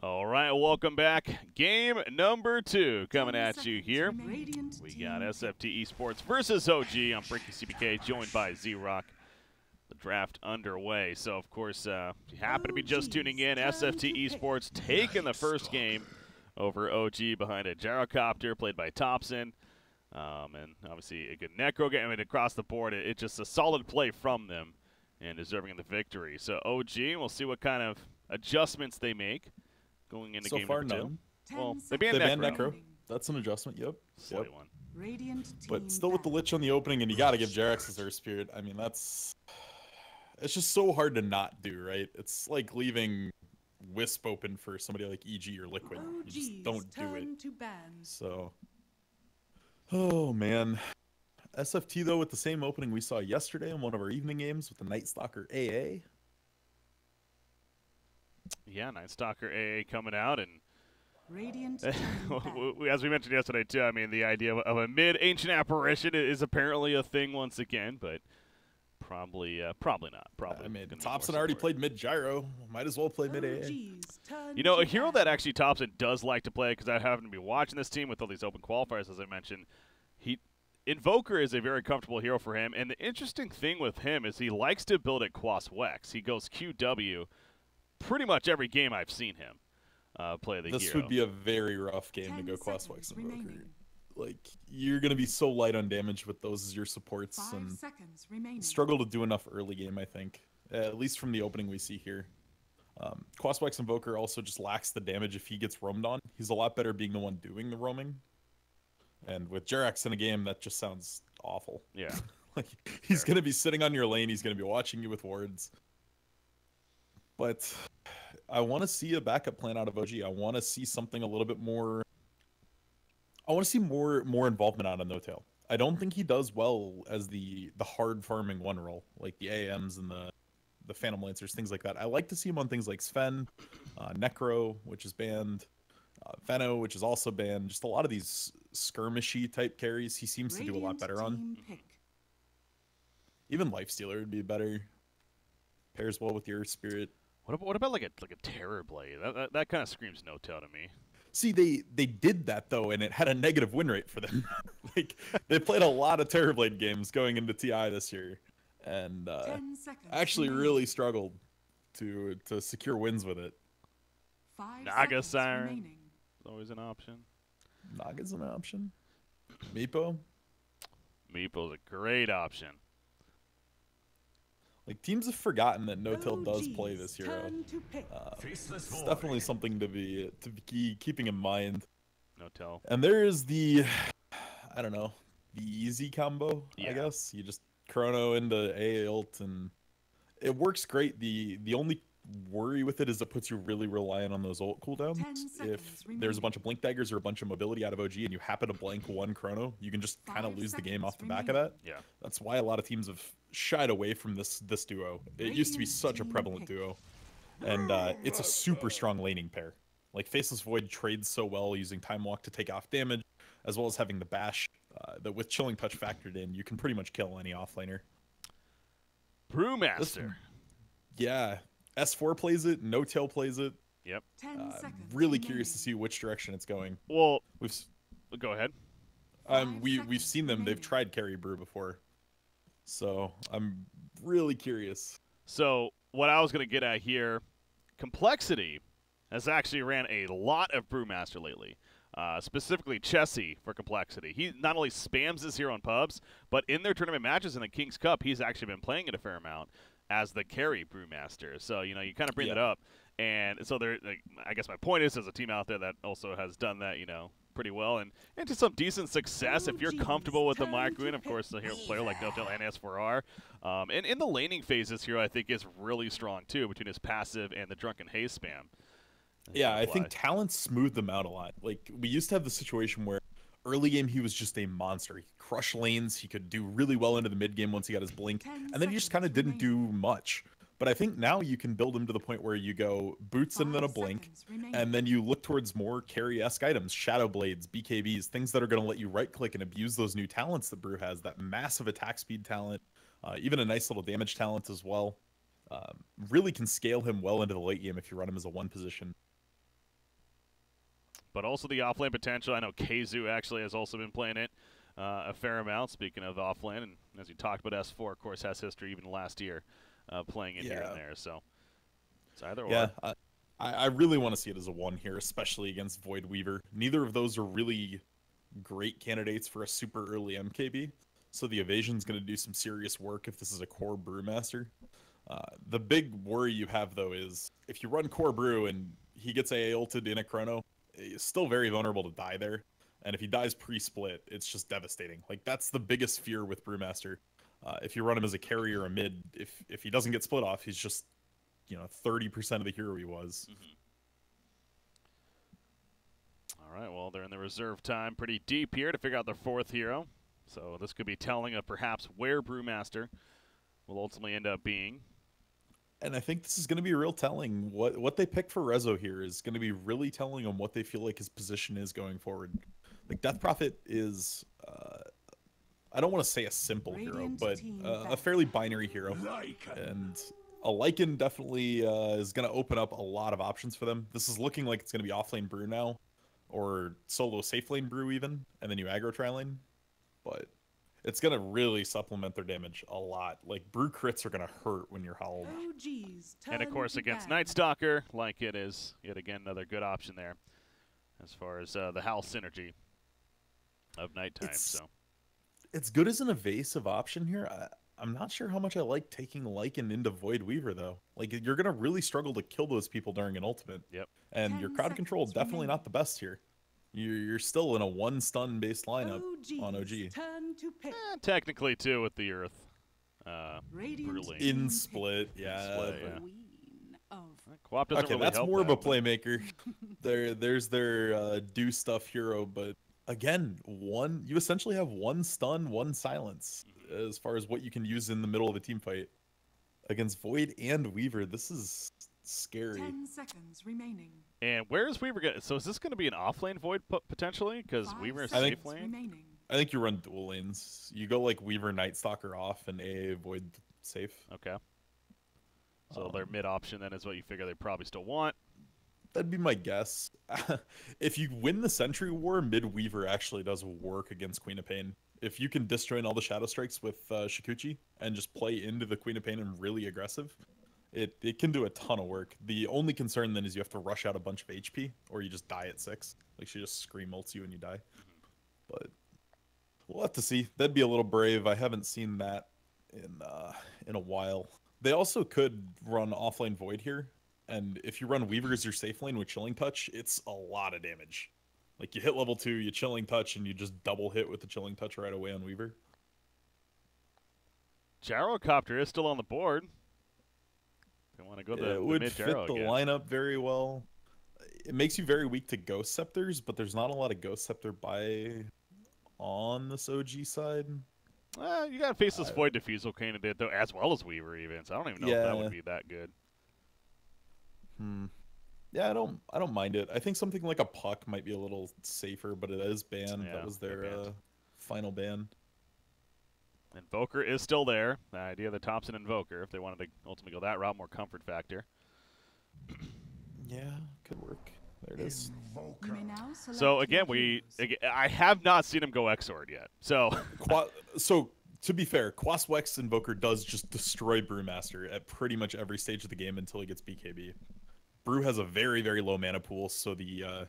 All right, welcome back. Game number 2 coming at you here. We got SFTe-sports versus OG. I'm Bricky CBK, joined by Z-Rock. The draft underway. So, of course, if you happen to be just tuning in, SFTe-sports taking the first game over OG behind a gyrocopter played by Thompson. And obviously a good necro game. I mean, across the board, it's just a solid play from them and deserving the victory. So OG, we'll see what kind of adjustments they make going into game number 2. Well, they banned necro. That's an adjustment, yep. Slight one. But still with the Lich on the opening, and you got to give Jerax his Earth Spirit. I mean, it's just so hard to not do, right? It's like leaving Wisp open for somebody like EG or Liquid. You just don't do it. So, oh man. SFT, though, with the same opening we saw yesterday in one of our evening games with the Night Stalker AA. Yeah, Night Stalker AA coming out, and as we mentioned yesterday too, I mean, the idea of a mid-ancient apparition is apparently a thing once again, but probably not. Probably. I mean, Thompson already played mid-gyro. Might as well play mid-AA. You know, a hero that actually Thompson does like to play, because I happen to be watching this team with all these open qualifiers, as I mentioned, Invoker is a very comfortable hero for him, and the interesting thing with him is he likes to build at Quas Wex. He goes QW pretty much every game I've seen him play the hero. This would be a very rough game to go Quas Wex Invoker. Like, you're going to be so light on damage with those as your supports, and struggle to do enough early game, I think. At least from the opening we see here. Quas Wex Invoker also just lacks the damage if he gets roamed on. He's a lot better being the one doing the roaming. And with Jerax in a game, that just sounds awful. Yeah. Like, he's going to be sitting on your lane. He's going to be watching you with wards. But I want to see a backup plan out of OG. I want to see something a little bit more. I want to see more involvement out of No Tail. I don't think he does well as the hard farming one role, like the AMs and the Phantom Lancers, things like that. I like to see him on things like Sven, Necro, which is banned, Veno, which is also banned. Just a lot of these skirmishy type carries he seems to do a lot better on. Even Lifestealer would be better. Pairs well with your Spirit. What about like a Terror Blade? That kind of screams No Tail to me. See, they did that though, and it had a negative win rate for them. Like, they played a lot of Terrorblade games going into TI this year, and actually really struggled to secure wins with it. Naga Siren is always an option. Naga's an option. Meepo. Meepo's a great option. Like, teams have forgotten that No Tail does play this hero. It's definitely something to be keeping in mind. No Tail. And there is the, I don't know, the easy combo, yeah. I guess. You just chrono into AA ult, and it works great. The only worry with it is it puts you really reliant on those ult cooldowns. If there's a bunch of blink daggers or a bunch of mobility out of OG and you happen to blank one chrono, you can just kind of lose the game off the back of that. Yeah. That's why a lot of teams have shied away from this duo. It used to be such a prevalent duo. And it's a super strong laning pair. Like, Faceless Void trades so well using Time Walk to take off damage, as well as having the bash that with Chilling Touch factored in, you can pretty much kill any offlaner. Brewmaster. Yeah. S4 plays it, No Tail plays it. Yep. Really curious to see which direction it's going. Well, go ahead. We've seen them. They've tried carry brew before, so I'm really curious. So what I was going to get at here, Complexity has actually ran a lot of Brewmaster lately. Specifically Chessie for Complexity. He not only spams this hero in pubs, but in their tournament matches in the King's Cup, he's actually been playing it a fair amount as the carry Brewmaster. So, you know, you kind of bring that up. And so there, like, I guess my point is, there's a team out there that also has done that, you know, pretty well and to some decent success if you're comfortable with the micro, and of course the hero player like No Tail and S4R. And in the laning phase, this hero I think is really strong too, between his passive and the Drunken Haze spam. Yeah, I think talent smoothed them out a lot. Like, we used to have the situation where early game he was just a monster. He could crush lanes, he could do really well into the mid game once he got his blink, and then he just kind of didn't do much. But I think now you can build him to the point where you go boots and then a blink, and then you look towards more carry-esque items, Shadow Blades, BKBs, things that are going to let you right-click and abuse those new talents that Brew has, that massive attack speed talent, even a nice little damage talent as well. Really can scale him well into the late game if you run him as a one position. but also the offlane potential. I know Keizu actually has also been playing it a fair amount, speaking of offlane. And as you talked about, S4, of course, has history even last year playing it here and there. So it's either or. Yeah, I really want to see it as a 1 here, especially against Void Weaver. Neither of those are really great candidates for a super early MKB. So the evasion's going to do some serious work if this is a core Brewmaster. The big worry you have, though, is if you run core Brew and he gets AA ulted in a chrono, he's still very vulnerable to die there. And if he dies pre-split, it's just devastating. Like, that's the biggest fear with Brewmaster. If you run him as a carry or a mid, if he doesn't get split off, he's just, 30% of the hero he was. All right, well, they're in the reserve time pretty deep here to figure out their 4th hero. So this could be telling of perhaps where Brewmaster will ultimately end up being. And I think this is going to be real telling. What they pick for Rezo here is going to be really telling on what they feel like his position is going forward. Like, Death Prophet is, I don't want to say a simple hero, but a fairly binary hero. And a Lycan definitely is going to open up a lot of options for them. This is looking like it's going to be offlane Brew now, or solo safe lane Brew even, and then you aggro tri-lane. But it's going to really supplement their damage a lot. Like, Brew crits are going to hurt when you're howled. Oh, geez. And, of course, against Night Stalker, like it is, yet again, another good option there as far as the howl synergy of nighttime. It's good as an evasive option here. I'm not sure how much I like taking Lycan into Void Weaver, though. Like, you're going to really struggle to kill those people during an ultimate. Yep. And your crowd control definitely not the best here. You're still in a 1-stun based lineup on OG. Turn to pick. Technically, too, with the Earth. Brewing. In split, yeah. Quap doesn't really that's help more of a playmaker. There's their do stuff hero, but again, you essentially have 1 stun, 1 silence as far as what you can use in the middle of a team fight. Against Void and Weaver, this is scary. 10 seconds remaining. And where is Weaver going? So is this going to be an offlane Void potentially? Because Weaver is safe lane? I think you run dual lanes. You go like Weaver Night Stalker off and AA Void safe. Okay. So their mid option then is what you figure they probably still want. That'd be my guess. If you win the Sentry War, mid Weaver actually does work against Queen of Pain. If you can disjoin all the Shadow Strikes with Shikuchi and just play into the Queen of Pain and really aggressive, it can do a ton of work. The only concern then is you have to rush out a bunch of HP, or you just die at 6. Like, she just scream ults you and you die. But we'll have to see. That'd be a little brave. I haven't seen that in a while. They also could run offlane Void here, and if you run Weaver as your safe lane with Chilling Touch, it's a lot of damage. Like, you hit level 2, you Chilling Touch, and you just double hit with the Chilling Touch right away on Weaver. Gyrocopter is still on the board. They want to go it would fit the lineup very well. It makes you very weak to Ghost Scepters, but there's not a lot of Ghost Scepter on this OG side. You got to face this Void Diffusal candidate, though, as well as Weaver even, so I don't even know if that would be that good. Yeah, I don't mind it. I think something like a Puck might be a little safer, but it is banned. Yeah, that was their final ban. Invoker is still there. The idea of the Thompson Invoker, if they wanted to ultimately go that route, more comfort factor. Yeah, could work. There it is. So again, I have not seen him go X-Sword yet. So to be fair, Quaswex Invoker does just destroy Brewmaster at pretty much every stage of the game until he gets BKB. Brew has a very, very low mana pool, so the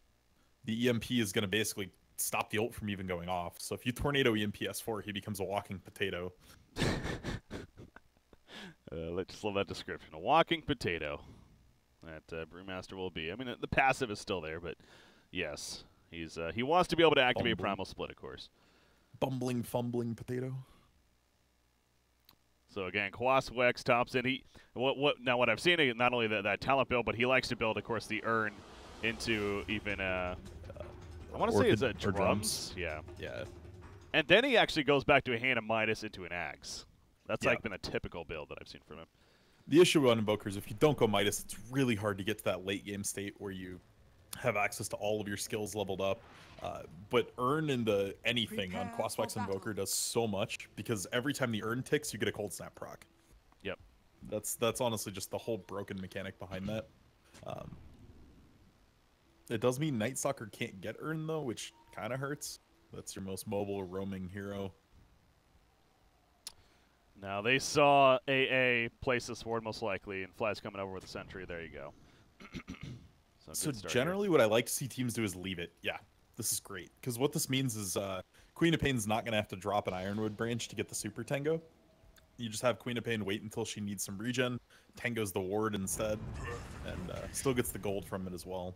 EMP is going to basically stop the ult from even going off. So if you Tornado EMP S4, he becomes a walking potato. Let's just love that description. A walking potato that Brewmaster will be. I mean, the passive is still there, but yes, he wants to be able to activate Primal Split, of course. Bumbling, fumbling potato. So again, Quaswex, Thompson. What I've seen, not only that talent build, but he likes to build, of course, the urn into even I want to say it's a drums. Yeah. And then he actually goes back to a Hand of Midas into an Axe. That's like been a typical build that I've seen from him. The issue on Invoker is if you don't go Midas, it's really hard to get to that late game state where you have access to all of your skills leveled up. But Urn into anything on Quaswex Invoker does so much, because every time the Urn ticks, you get a Cold Snap proc. Yep. That's honestly just the whole broken mechanic behind that. It does mean Night Stalker can't get Urn, though, which kind of hurts. That's your most mobile roaming hero. Now, they saw AA place this forward most likely, and Fly's coming over with a sentry. There you go. So generally what I like to see teams do is leave it. Yeah, this is great. Because what this means is Queen of Pain's not going to have to drop an Ironwood branch to get the Super Tango. You just have Queen of Pain wait until she needs some regen. Tango's the ward instead, and still gets the gold from it as well.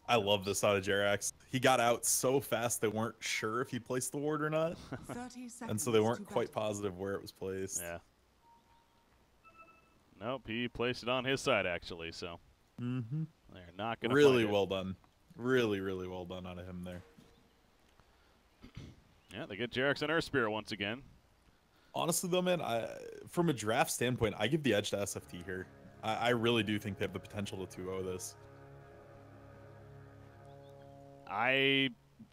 I love this out of Jerax. He got out so fast they weren't sure if he placed the ward or not. 30 seconds And so they weren't to quite battle. positive where it was placed. Yeah. Nope, he placed it on his side, actually, so they're not going to Really find it. well done. Really, really well done out of him there. Yeah, they get Jerax and Earth Spirit once again. Honestly, though, man, from a draft standpoint, I give the edge to SFT here. I really do think they have the potential to 2-0 this.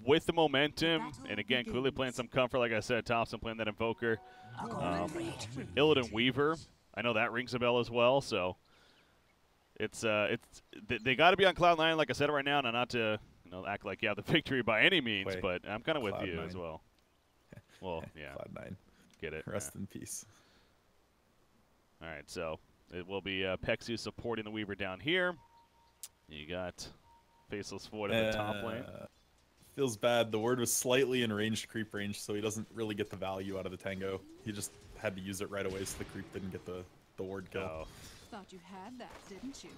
With the momentum, and again, clearly playing some comfort, like I said, Thompson playing that Invoker. Illidan Weaver, I know that rings a bell as well, so they got to be on cloud 9, like I said right now, and not to act like you have the victory by any means, Wait, but I'm kind of with you 9. as well. Well, yeah, Cloud 9. get it. Rest in peace. All right, so it will be Pexu supporting the Weaver down here. You got Faceless Void in the top lane. Feels bad. The word was slightly in ranged creep range, so he doesn't really get the value out of the Tango. He just had to use it right away so the creep didn't get the ward kill. Oh. Thought you had that, didn't you?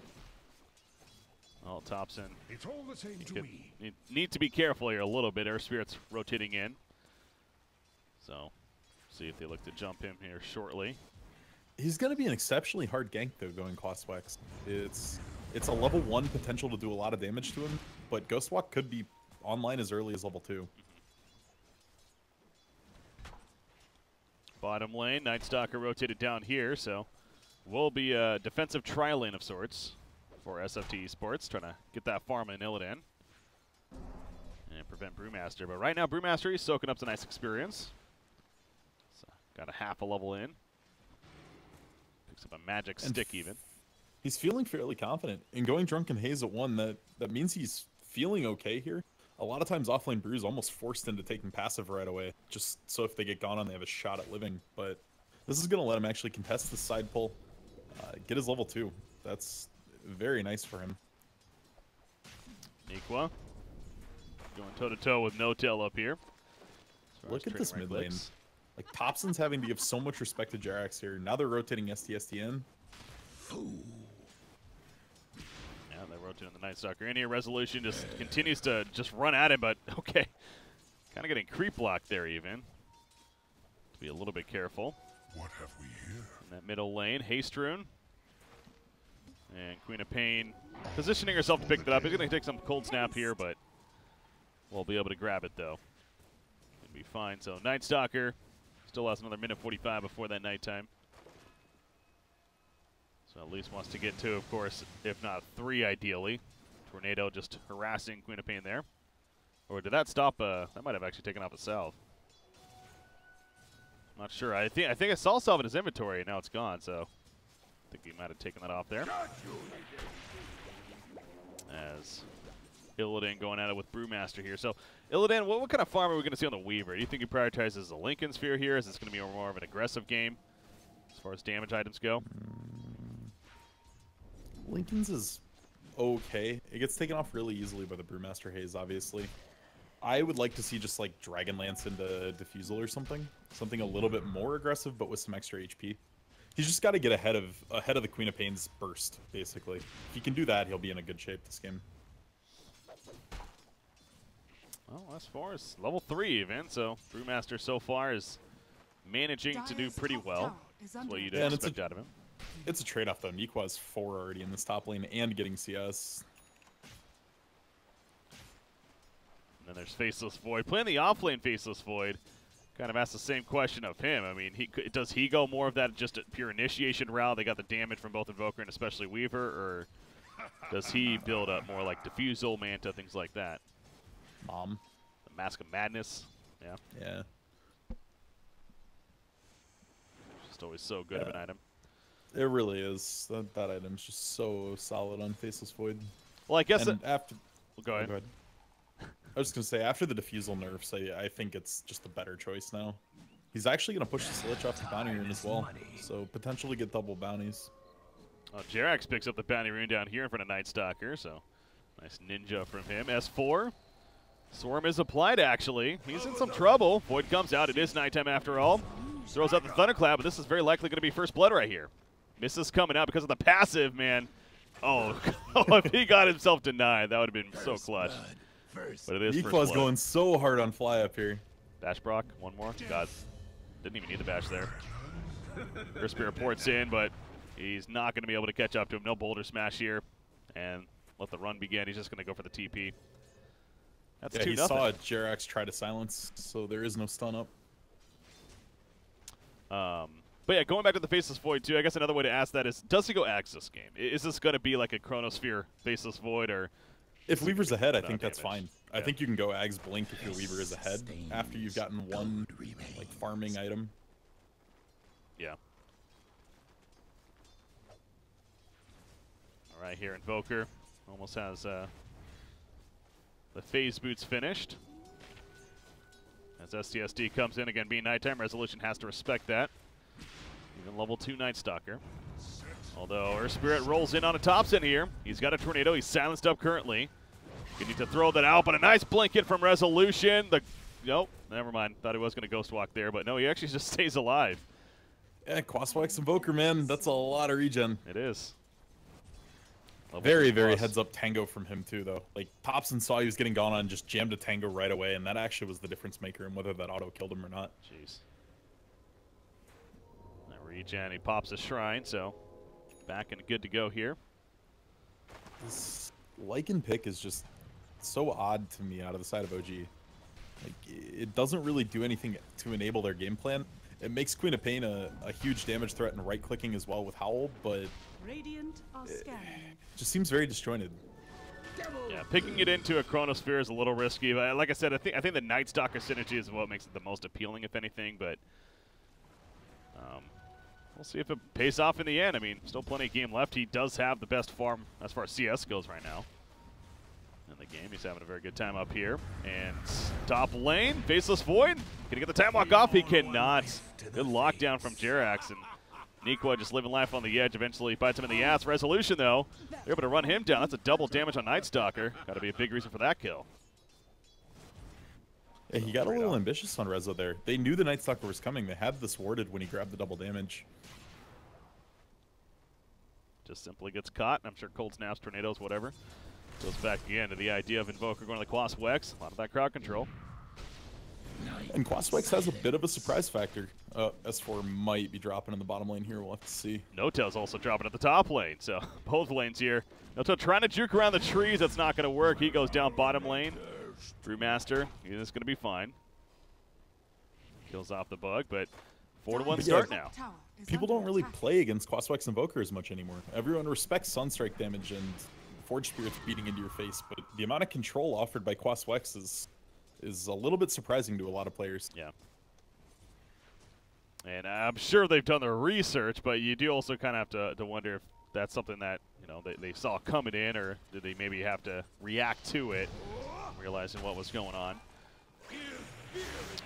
Well, Thompson. It's all the same to me. Need to be careful here a little bit. Earth Spirit's rotating in. So, see if they look to jump him here shortly. He's going to be an exceptionally hard gank, though, going Ghostwax. It's a level 1 potential to do a lot of damage to him, but Ghostwalk could be online as early as level 2. Bottom lane, Night Stalker rotated down here, so will be a defensive tri-lane of sorts for SFTe-sports, trying to get that farm in Illidan and prevent Brewmaster. But right now, Brewmaster, he's soaking up some nice experience. So got a half a level in. Picks up a magic stick even. He's feeling fairly confident. In going Drunken Haze at 1, that means he's feeling okay here. A lot of times offlane Brew is almost forced into taking passive right away, just so if they get gone on, they have a shot at living. But this is going to let him actually contest the side pull, get his level 2. That's very nice for him. Nikwa going toe-to-toe with No-Tail up here. Look at this mid lane. Like, Thompson's having to give so much respect to Jerax here. Now they're rotating STST in. Yeah, they're rotating the Night Stalker in here. Resolution just continues to just run at him, but okay. Kind of getting creep blocked there even. To be a little bit careful. What have we here? In that middle lane, Haste Rune. And Queen of Pain positioning herself to pick that up. He's going to take some cold snap here, but we'll be able to grab it though. It'll be fine. So Night Stalker still has another minute 45 before that nighttime. So at least wants to get 2, of course, if not 3 ideally. Tornado just harassing Queen of Pain there. Or did that stop? That might have actually taken off a salve. Not sure. I think I saw salve in his inventory, and now it's gone. So I think he might have taken that off there. As Illidan going at it with Brewmaster here. So Illidan, what kind of farm are we going to see on the Weaver? Do you think he prioritizes the Lincoln Sphere here? Is this going to be more of an aggressive game as far as damage items go? Lincoln's is okay. It gets taken off really easily by the Brewmaster Haze, obviously. I would like to see just like Dragonlance into Diffusal or something. Something a little bit more aggressive, but with some extra HP. He's just got to get ahead of the Queen of Pain's burst, basically. If he can do that, he'll be in a good shape this game. Well, as far as level 3 even, so Brewmaster so far is managing to do pretty well. That's what you'd expect out of him. It's a trade-off, though. Nikwa's 4 already in this top lane and getting CS. And then there's Faceless Void. Playing the off-lane Faceless Void, kind of asked the same question of him. I mean, does he go more of that just a pure initiation route? They got the damage from both Invoker and especially Weaver, or does he build up more like Diffusal, Manta, things like that? The Mask of Madness. Yeah. Yeah. Just always so good of an item. It really is. That item's just so solid on Faceless Void. Well, I guess after. Well, go ahead. Go ahead. I was just gonna say after the Diffusal nerfs, I think it's just a better choice now. He's actually gonna push the Slich off the bounty rune as well, so potential to get double bounties. Jerax picks up the bounty rune down here in front of Night Stalker, so nice ninja from him. S4. Swarm is applied, actually. He's in some trouble. Void comes out. It is nighttime after all. Throws out the Thunderclap, but this is very likely going to be first blood right here. Misses coming out because of the passive, man. Oh, if he got himself denied, that would have been so clutch. But it is first blood. Going so hard on fly up here. Bash Brock, one more. God, didn't even need the bash there. Earth Spirit ports in, but he's not going to be able to catch up to him. No boulder smash here. And let the run begin. He's just going to go for the TP. That's 2-0. He saw Jerax try to silence, so there is no stun up. But yeah, going back to the Faceless Void too, I guess another way to ask that is, does he go Axe this game? Is this going to be like a Chronosphere Faceless Void, or if Weaver's ahead, I think that's fine. Yeah. I think you can go Ags Blink if your Weaver is ahead after you've gotten one like farming item. Yeah. All right, here Invoker almost has the phase boots finished. As STSD comes in, again, being nighttime, Resolution has to respect that. Even level 2 Night Stalker. Although Earth Spirit rolls in on a Thompson here. He's got a Tornado. He's silenced up currently. You need to throw that out, but a nice blink hit from Resolution. Nope, never mind. Thought he was going to Ghost Walk there, but no, he actually just stays alive. Yeah, Quaswax Invoker, man. That's a lot of regen. It is. Very, very heads-up Tango from him, too, though. Like, Thompson saw he was getting gone on and just jammed a Tango right away, and that actually was the difference maker in whether that auto killed him or not. Jeez. That regen, he pops a Shrine, so back and good to go here. This Lycan pick is just so odd to me out of the side of OG. Like, it doesn't really do anything to enable their game plan. It makes Queen of Pain a huge damage threat and right-clicking as well with Howl, but Radiant are scanning. Just seems very disjointed. Yeah, picking it into a Chronosphere is a little risky. But like I said, I think the Night Stalker synergy is what makes it the most appealing, if anything. But we'll see if it pays off in the end. I mean, still plenty of game left. He does have the best farm as far as CS goes right now in the game. He's having a very good time up here. And top lane, Faceless Void. Can he get the time walk off? He cannot. Good lockdown from Jerax. And Nikwa just living life on the edge. Eventually bites him in the ass. Resolution, though, they're able to run him down. That's a double damage on Night Stalker. Got to be a big reason for that kill. Yeah, he got a little ambitious on Rezo there. They knew the Night Stalker was coming. They had this warded when he grabbed the double damage. Just simply gets caught. I'm sure cold snaps, tornadoes, whatever. Goes back again to the idea of Invoker going to the Quaswex. A lot of that crowd control. And Quaswex has a bit of a surprise factor. S4 might be dropping in the bottom lane here. We'll have to see. No-Tail's also dropping at the top lane, so both lanes here. No-Tail trying to juke around the trees. That's not going to work. He goes down bottom lane. Brewmaster, he's going to be fine. Kills off the bug, but 4-1 start now. People don't really play against Quaswex Invoker as much anymore. Everyone respects Sunstrike damage and Forge Spirits beating into your face, but the amount of control offered by Quaswex is a little bit surprising to a lot of players. Yeah. And I'm sure they've done their research, but you do also kind of have to wonder if that's something that, you know, they saw coming in, or did they maybe have to react to it, realizing what was going on.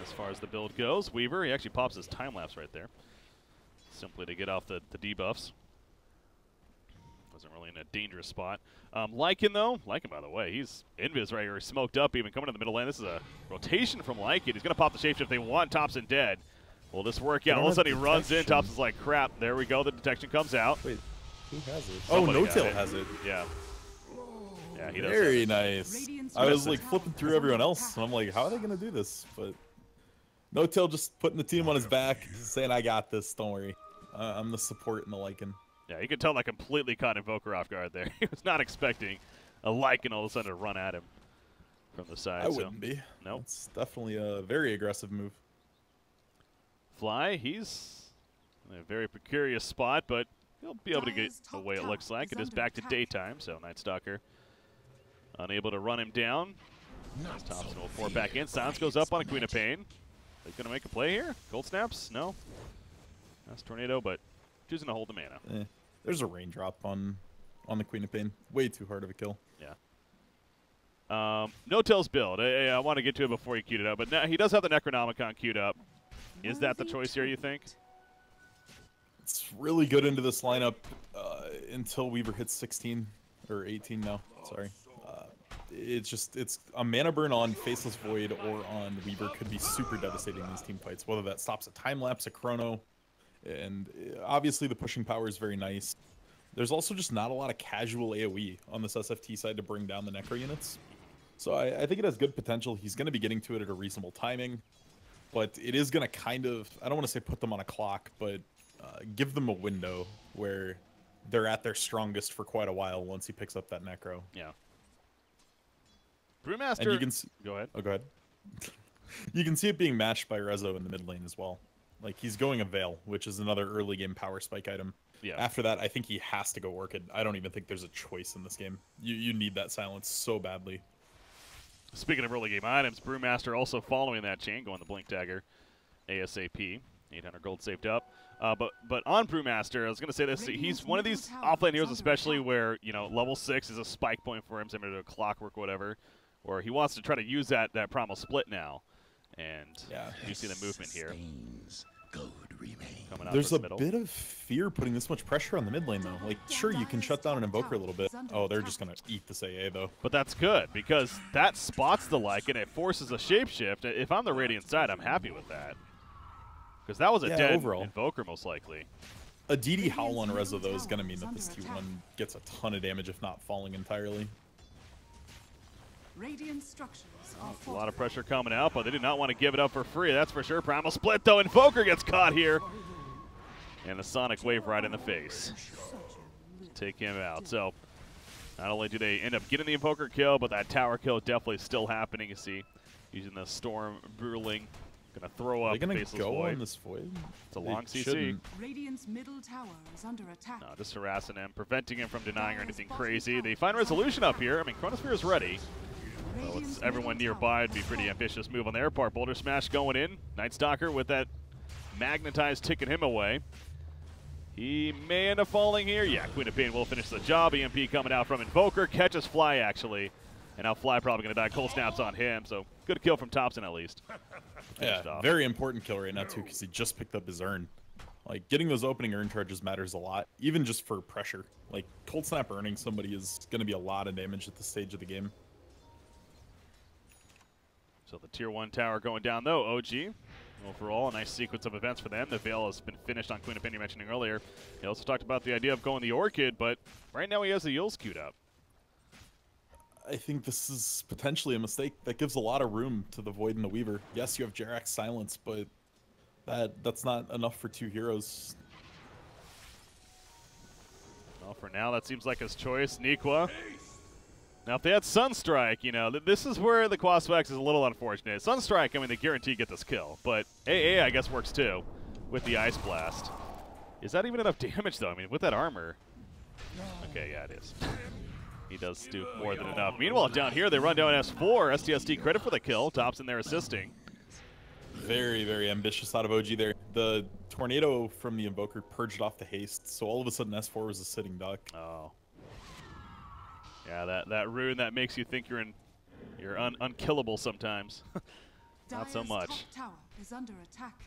As far as the build goes, Weaver, he actually pops his time-lapse right there, simply to get off the debuffs. Wasn't really in a dangerous spot. Lycan, though, Lycan, by the way, he's invis right here. He's smoked up, even coming to the middle lane. This is a rotation from Lycan. He's going to pop the shapeshift. They want Thompson dead. Will this work out? All of a sudden he runs in. Thompson's like, crap. There we go. The detection comes out. Wait, who has it? Somebody oh, No-Tail has it. Yeah. Yeah, he does. Very nice. I was like flipping through everyone else, and I'm like, how are they going to do this? But No-Tail just putting the team on his back, saying, I got this. Don't worry. I'm the support in the Lycan. Yeah, you could tell that completely caught Invoker off guard there. He was not expecting a Lycan all of a sudden to run at him from the side. I wouldn't be. No. Nope. It's definitely a very aggressive move. Fly, he's in a very precarious spot, but he'll be able to get away, it looks like. It is back to daytime, so Night Stalker unable to run him down. Thompson will pour back in. Silence goes up on a Queen of Pain. They're going to make a play here? Cold snaps? No. That's Tornado, but choosing to hold the mana. There's a raindrop on the Queen of Pain. Way too hard of a kill. Yeah. No Tails build. I want to get to it before he queued it up, but now he does have the Necronomicon queued up. Is that the choice here, you think? It's really good into this lineup until Weaver hits 16 or 18 now. Sorry. It's a mana burn on Faceless Void or on Weaver could be super devastating in these team fights. Whether that stops a time lapse, a chrono, and obviously the pushing power is very nice. There's also just not a lot of casual AoE on this SFT side to bring down the Necro units. So I think it has good potential. He's going to be getting to it at a reasonable timing, but it is going to kind of, I don't want to say put them on a clock, but give them a window where they're at their strongest for quite a while once he picks up that Necro. Yeah. Brewmaster. And you can see, go ahead. Oh, go ahead. You can see it being matched by Rezo in the mid lane as well. Like, he's going a Veil, which is another early game power spike item. Yeah. After that, I think he has to go Orchid. I don't even think there's a choice in this game. You need that silence so badly. Speaking of early game items, Brewmaster also following that chain, going the Blink Dagger ASAP. 800 gold saved up. But on Brewmaster, I was going to say this. He's one of these offlane heroes, especially where, you know, level 6 is a spike point for him, similar to a Clockwork or whatever, where he wants to try to use that Primal Split now. And yeah, you see the movement here. Coming out There's a middle. bit of fear putting this much pressure on the mid lane, though. Like, sure, you can shut down an Invoker a little bit. Oh, they're just going to eat this AA, though. But that's good, because that spots the like, and it forces a shapeshift. If I'm the Radiant side, I'm happy with that. Because that was a dead overall. Invoker, most likely. A DD Howl on Rezo, though, is going to mean that this T1 gets a ton of damage, if not falling entirely. Radiant structures A lot of pressure coming out, but they do not want to give it up for free, that's for sure. Primal Split, though, Invoker gets caught here. And a Sonic Wave right in the face. Take him out. So, not only do they end up getting the Invoker kill, but that tower kill definitely still happening. You see, using the Storm Bruling. Gonna throw up. Are they gonna Faceless go Void. on this Void? It's a long CC. Shouldn't. Radiant's middle tower is under attack. No, just harassing him, preventing him from denying or anything crazy. They find resolution up here. I mean, Chronosphere is ready. So it's everyone nearby. It'd be a pretty ambitious move on their part. Boulder Smash going in. Night Stalker with that magnetized ticking him away. He may end up falling here. Yeah, Queen of Pain will finish the job. EMP coming out from Invoker. Catches Fly, actually. And now Fly probably going to die. Cold Snaps on him. So good kill from Thompson, at least. Yeah, very important kill right now, too, because he just picked up his Urn. Like, getting those opening Urn charges matters a lot, even just for pressure. Like, Cold Snap earning somebody is going to be a lot of damage at this stage of the game. So the Tier 1 tower going down, though. OG, overall, a nice sequence of events for them. The Veil has been finished on Queen of Pain, you mentioning earlier. He also talked about the idea of going the Orchid, but right now he has the Yules queued up. I think this is potentially a mistake. That gives a lot of room to the Void and the Weaver. Yes, you have Jarak's Silence, but that's not enough for two heroes. Well, for now, that seems like his choice. Nikwa. Now, if they had Sunstrike, you know, this is where the Qualifier is a little unfortunate. Sunstrike, I mean, they guarantee get this kill, but AA, I guess, works too with the Ice Blast. Is that even enough damage, though? I mean, with that armor. Okay, yeah, it is. He does do more than enough. Meanwhile, down here, they run down S4. STST credit for the kill. Thompson there assisting. Very, very ambitious out of OG there. The Tornado from the Invoker purged off the haste, so all of a sudden S4 was a sitting duck. Oh. Yeah, that rune that makes you think you're unkillable sometimes. Not so much. Top tower is under attack.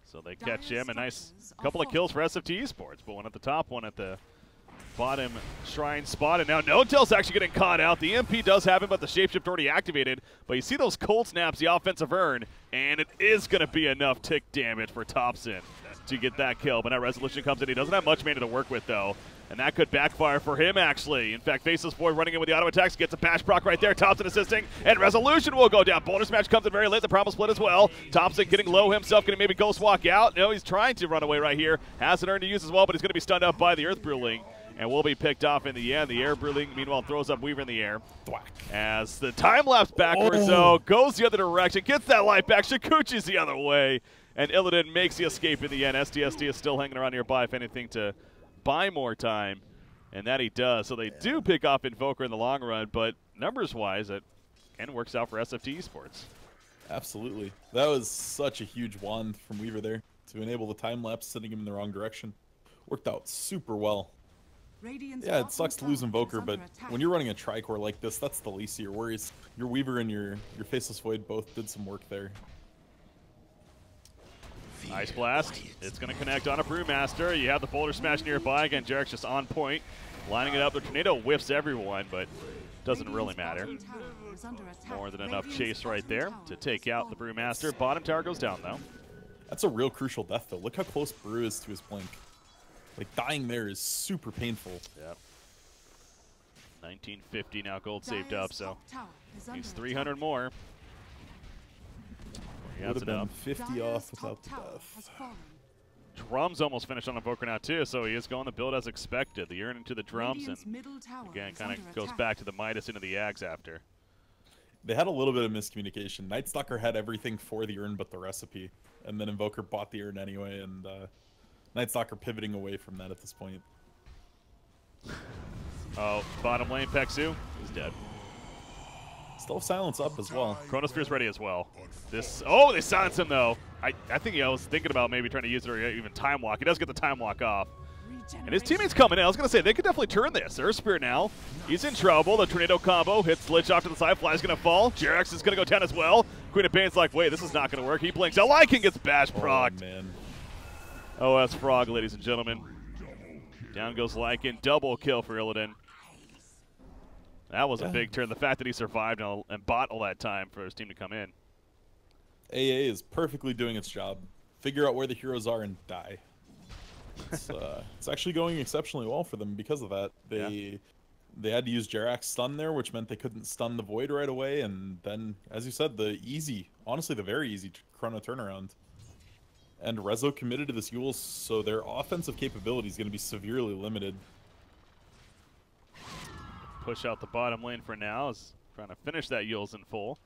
So they catch him. A nice couple of kills for SFTe-sports, but one at the top, one at the bottom shrine spot, and now No-Tail's actually getting caught out. The EMP does happen, but the shapeshift already activated. But you see those cold snaps, the offensive Urn, and it is going to be enough tick damage for Thompson to get that kill. But now Resolution comes in. He doesn't have much mana to work with, though, and that could backfire for him, actually. In fact, Faceless Void running in with the auto attacks, gets a bash proc right there. Thompson assisting, and Resolution will go down. Boulder Smash comes in very late. The Primal Split as well. Thompson getting low himself, going to maybe Ghost Walk out. No, he's trying to run away right here. Has an Urn to use as well, but he's going to be stunned up by the Earth Bruling, and will be picked off in the end. The Air Bruling, meanwhile, throws up Weaver in the air. Thwack. As the time lapse backwards, though, goes the other direction, gets that life back. Shikuchi's the other way, and Illidan makes the escape in the end. STST is still hanging around nearby, if anything, to buy more time, and that he does. So they do pick off Invoker in the long run, but numbers-wise, it again works out for SFTe-sports. Absolutely. That was such a huge wand from Weaver there to enable the time lapse, sending him in the wrong direction. Worked out super well. Radiant's Yeah, it bottom sucks to lose tower Invoker, is but under attack. when you're running a Tricore like this, that's the least of your worries. Your Weaver and your Faceless Void both did some work there. Ice Blast. It's going to connect on a Brewmaster. You have the Boulder Smash nearby. Again, Jarek's just on point, lining it up. The Tornado whiffs everyone, but doesn't really matter. Radiant's bottom tower is under attack. More than enough Radiant's chase right bottom there tower to take is out the falling. Brewmaster. Bottom tower goes down, though. That's a real crucial death, though. Look how close Brew is to his blink. Like, dying there is super painful. Yep. 1950 now, gold saved Dire's up, so top tower is under he's attack. 300 more. He Would adds have it been up. 50 Dire's off top without the tower death. has fallen. Drums almost finished on Invoker now, too, so he is going the build as expected. The Urn into the drums, Radiant's and middle tower again, is kind under of goes attack. back to the Midas into the Ags after. They had a little bit of miscommunication. Nightstalker had everything for the urn but the recipe, and then Invoker bought the urn anyway, and Nightstalker pivoting away from that at this point. Oh, bottom lane, Pexu is dead. Still have silence up as well. Chronosphere's ready as well. This, oh, they silence him though. I think I was thinking about maybe trying to use it or even time walk. He does get the time walk off. And his teammates coming in. I was going to say, they could definitely turn this. Earth Spear now. He's in trouble. The Tornado combo hits Lich off to the side. Fly's going to fall. Jarex is going to go down as well. Queen of Pain's like, wait, this is not going to work. He blinks out. Lycan gets bash procced. Oh, man. Oh, that's Frog, ladies and gentlemen. Down goes Lycan. Double kill for Illidan. That was a big turn. The fact that he survived and bought all that time for his team to come in. AA is perfectly doing its job. Figure out where the heroes are and die. It's actually going exceptionally well for them because of that. They had to use Jarak's stun there, which meant they couldn't stun the Void right away, and then, as you said, honestly the very easy chrono turnaround. And Rezo committed to this Yule, so their offensive capability is going to be severely limited. Push out the bottom lane for now. Is trying to finish that Yules in full.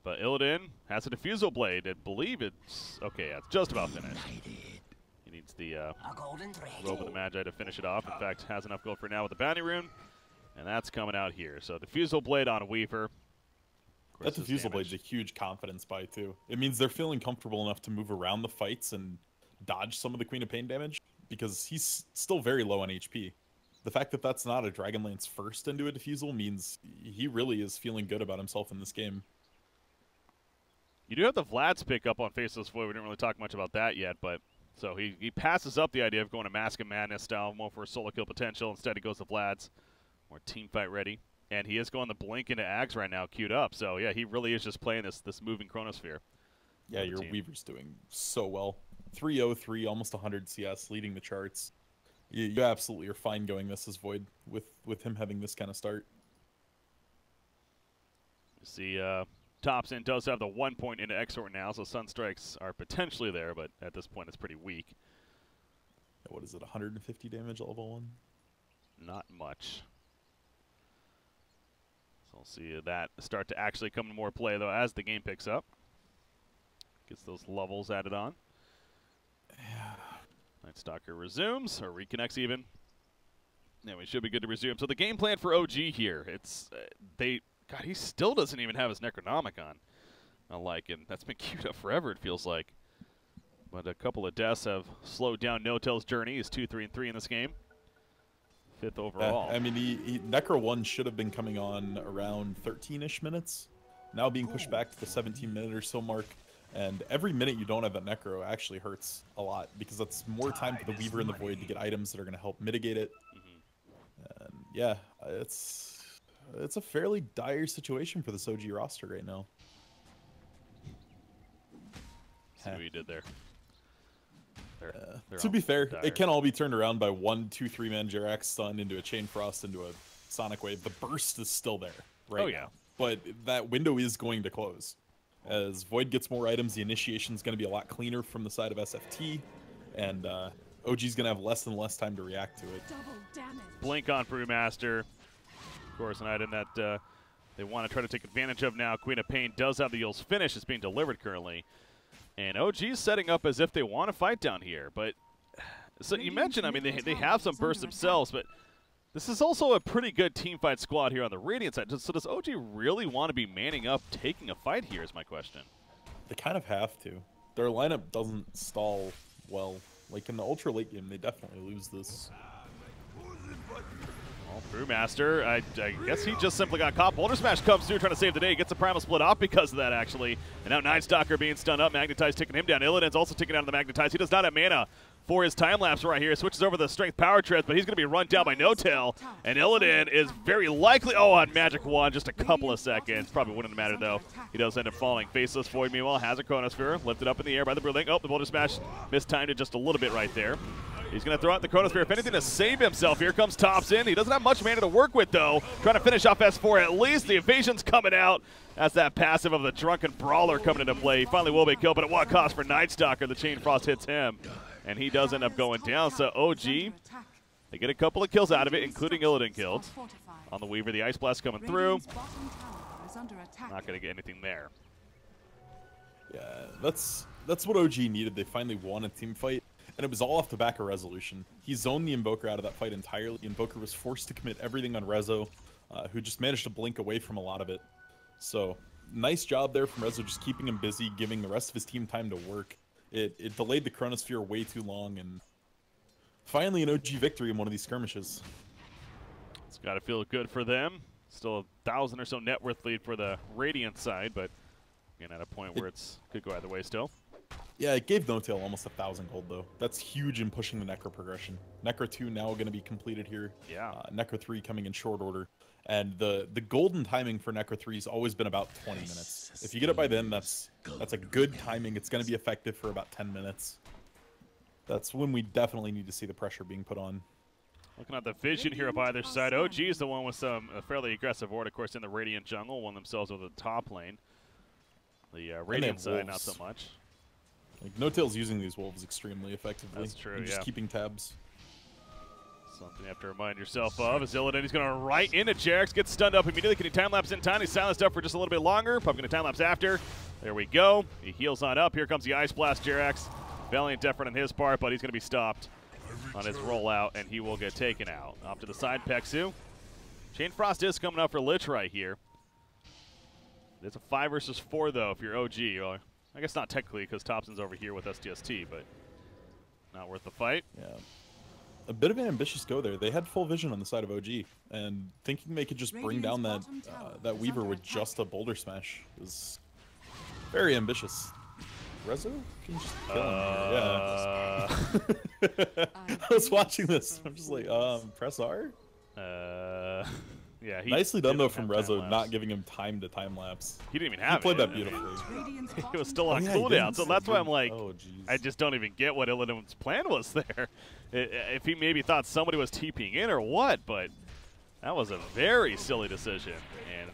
But Illidan has a Diffusal Blade. I believe it's... Okay, yeah, it's just about finished. He needs the Robe of the Magi to finish it off. In fact, has enough gold for now with the Bounty Rune. And that's coming out here. So Diffusal Blade on Weaver. That Diffusal Blade's a huge confidence buy, too. It means they're feeling comfortable enough to move around the fights and dodge some of the Queen of Pain damage, because he's still very low on HP. The fact that that's not a Dragonlance first into a Diffusal means he really is feeling good about himself in this game. You do have the Vlad's pick up on Faceless Void. We didn't really talk much about that yet, but so he passes up the idea of going to Mask of Madness style, more for a solo kill potential. Instead, he goes to Vlad's, more team fight ready. And he is going to blink into Ags right now, queued up. So yeah, he really is just playing this moving Chronosphere. Yeah, your Weaver's doing so well. 303, almost 100 CS, leading the charts. You absolutely are fine going this as Void with him having this kind of start. You see, Thompson does have the 1 point into Exort now, so Sunstrikes are potentially there, but at this point it's pretty weak. What is it, 150 damage level 1? Not much. So we'll see that start to actually come into more play, though, as the game picks up. Gets those levels added on. Yeah. Nightstalker resumes, or reconnects even. Yeah, we should be good to resume. So the game plan for OG here, it's God, he still doesn't even have his Necronomicon. And that's been queued up forever, it feels like. But a couple of deaths have slowed down No-Tell's journey. He's 2-3-3 in this game. 5th overall. I mean, Necro 1 should have been coming on around 13-ish minutes. Now being pushed back to the 17-minute or so mark. And every minute you don't have that Necro actually hurts a lot, because that's more time for the Weaver and the Void to get items that are going to help mitigate it. And yeah, it's a fairly dire situation for this OG roster right now. See what you did there. To be fair, it can all be turned around by 1, 2, 3-man Jerax stun into a Chain Frost into a Sonic Wave. The burst is still there right now, but that window is going to close. As Void gets more items, the initiation is going to be a lot cleaner from the side of SFT, and OG's going to have less and less time to react to it. Double damage. Blink on Brewmaster. Of course, an item that they want to try to take advantage of now. Queen of Pain does have the Yule's finish. It's being delivered currently. And OG's setting up as if they want to fight down here. But so you mentioned, I mean, they have some bursts themselves, but this is also a pretty good team fight squad here on the Radiant side. So does OG really want to be manning up, taking a fight here is my question. They kind of have to. Their lineup doesn't stall well. Like in the ultra late game, they definitely lose this. Well, Brewmaster, I guess he just simply got caught. Boulder Smash comes through trying to save the day. He gets the Primal split off because of that, actually. And now Nightstalker being stunned up. Magnetize taking him down. Illidan's also taking down the Magnetize. He does not have mana for his time lapse right here. Switches over the Strength Power Treads, but he's going to be run down by No-Tail. And Illidan is very likely, on Magic Wand, just a couple of seconds. Probably wouldn't matter, though. He does end up falling. Faceless Void, meanwhile, has a Chronosphere. Lifted up in the air by the Brewlink. Oh, the Boulder Smash mistimed it just a little bit right there. He's going to throw out the Chronosphere, if anything, to save himself. Here comes Thompson. He doesn't have much mana to work with, though. Trying to finish off S4 at least. The evasion's coming out. That's that passive of the Drunken Brawler coming into play. He finally will be killed, but at what cost for Nightstalker? The Chain Frost hits him, and he does end up going down. So OG, they get a couple of kills out of it, including Illidan killed. On the Weaver, the Ice Blast coming through. Not going to get anything there. Yeah, that's what OG needed. They finally won a team fight. And it was all off the back of Resolution. He zoned the Invoker out of that fight entirely. Invoker was forced to commit everything on Rezo, who just managed to blink away from a lot of it. So, nice job there from Rezo, just keeping him busy, giving the rest of his team time to work. It delayed the Chronosphere way too long, and finally an OG victory in one of these skirmishes. It's got to feel good for them. Still 1,000 or so net worth lead for the Radiant side, but again, at a point where it's could go either way still. Yeah, it gave No-Tail almost 1,000 gold, though. That's huge in pushing the Necro progression. Necro 2 now going to be completed here. Yeah. Necro 3 coming in short order. And the golden timing for Necro 3 has always been about 20 minutes. If you get it by then, that's a good timing. It's going to be effective for about 10 minutes. That's when we definitely need to see the pressure being put on. Looking at the vision here up either side. OG is the one with some fairly aggressive ward, of course, in the Radiant jungle. Won themselves with the top lane. The Radiant side, not so much. Like, No-Tail's using these wolves extremely effectively. That's true, and just keeping tabs. Something you have to remind yourself of is Illidan. He's going to right into Jarex, gets stunned up immediately. Can he time-lapse in time? He's silenced up for just a little bit longer. Probably going to time-lapse after. There we go. He heals on up. Here comes the Ice Blast, Jarex. Valiant effort on his part, but he's going to be stopped on his rollout, and he will get taken out. Off to the side, Peksu. Chain Frost is coming up for Lich right here. It's a 5 versus 4, though, if you're OG. Well, I guess not technically, because Thompson's over here with SDST, but not worth the fight. Yeah. A bit of an ambitious go there. They had full vision on the side of OG, and thinking they could just bring down that Weaver with just a Boulder Smash was very ambitious. Rezo can just kill him. Yeah. I was watching this. I'm just like, press R? Yeah, nicely done though from Rezo, not giving him time to time lapse. He didn't even have it. He played that beautifully. He was still on cooldown, so that's why I'm like, I just don't even get what Illidan's plan was there. If he maybe thought somebody was TPing in or what, but that was a very silly decision. And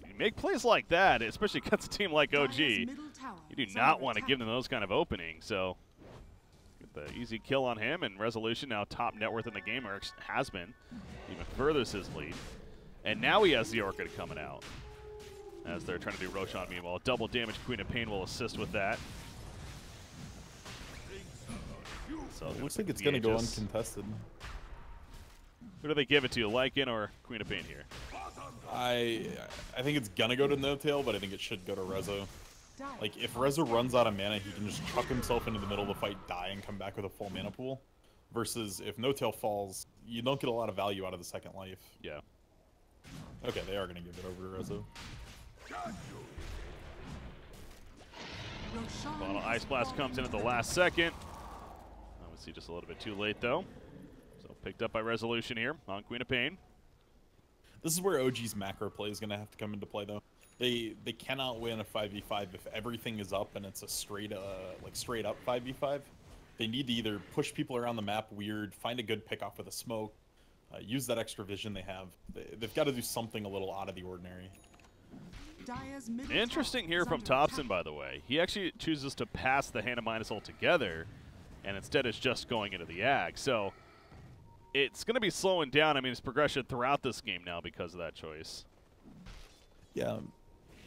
you make plays like that, especially against a team like OG, you do not want to give them those kind of openings. So get the easy kill on him, and Resolution now top net worth in the game, or has been, even furthers his lead. And now he has the Orchid coming out as they're trying to do Roshan meanwhile. Double damage, Queen of Pain will assist with that. So it looks like it's going to go uncontested. Who do they give it to, Lycan or Queen of Pain here? I think it's going to go to No-Tail, but I think it should go to Rezo. Like, if Rezo runs out of mana, he can just chuck himself into the middle of the fight, die, and come back with a full mana pool. Versus if No-Tail falls, you don't get a lot of value out of the second life. Yeah. Okay, they are going to give it over to Rezo. Bottle Ice Blast comes in at the last second. Obviously just a little bit too late, though. So picked up by Resolution here on Queen of Pain. This is where OG's macro play is going to have to come into play, though. They cannot win a 5v5 if everything is up and it's a straight up 5v5. They need to either push people around the map weird, find a good pick off with a smoke, use that extra vision they have. They've got to do something a little out of the ordinary. Interesting here from Thompson, by the way. He actually chooses to pass the Hannah Minus altogether, and instead is just going into the Ag. So it's going to be slowing down. I mean, it's progression throughout this game now because of that choice. Yeah.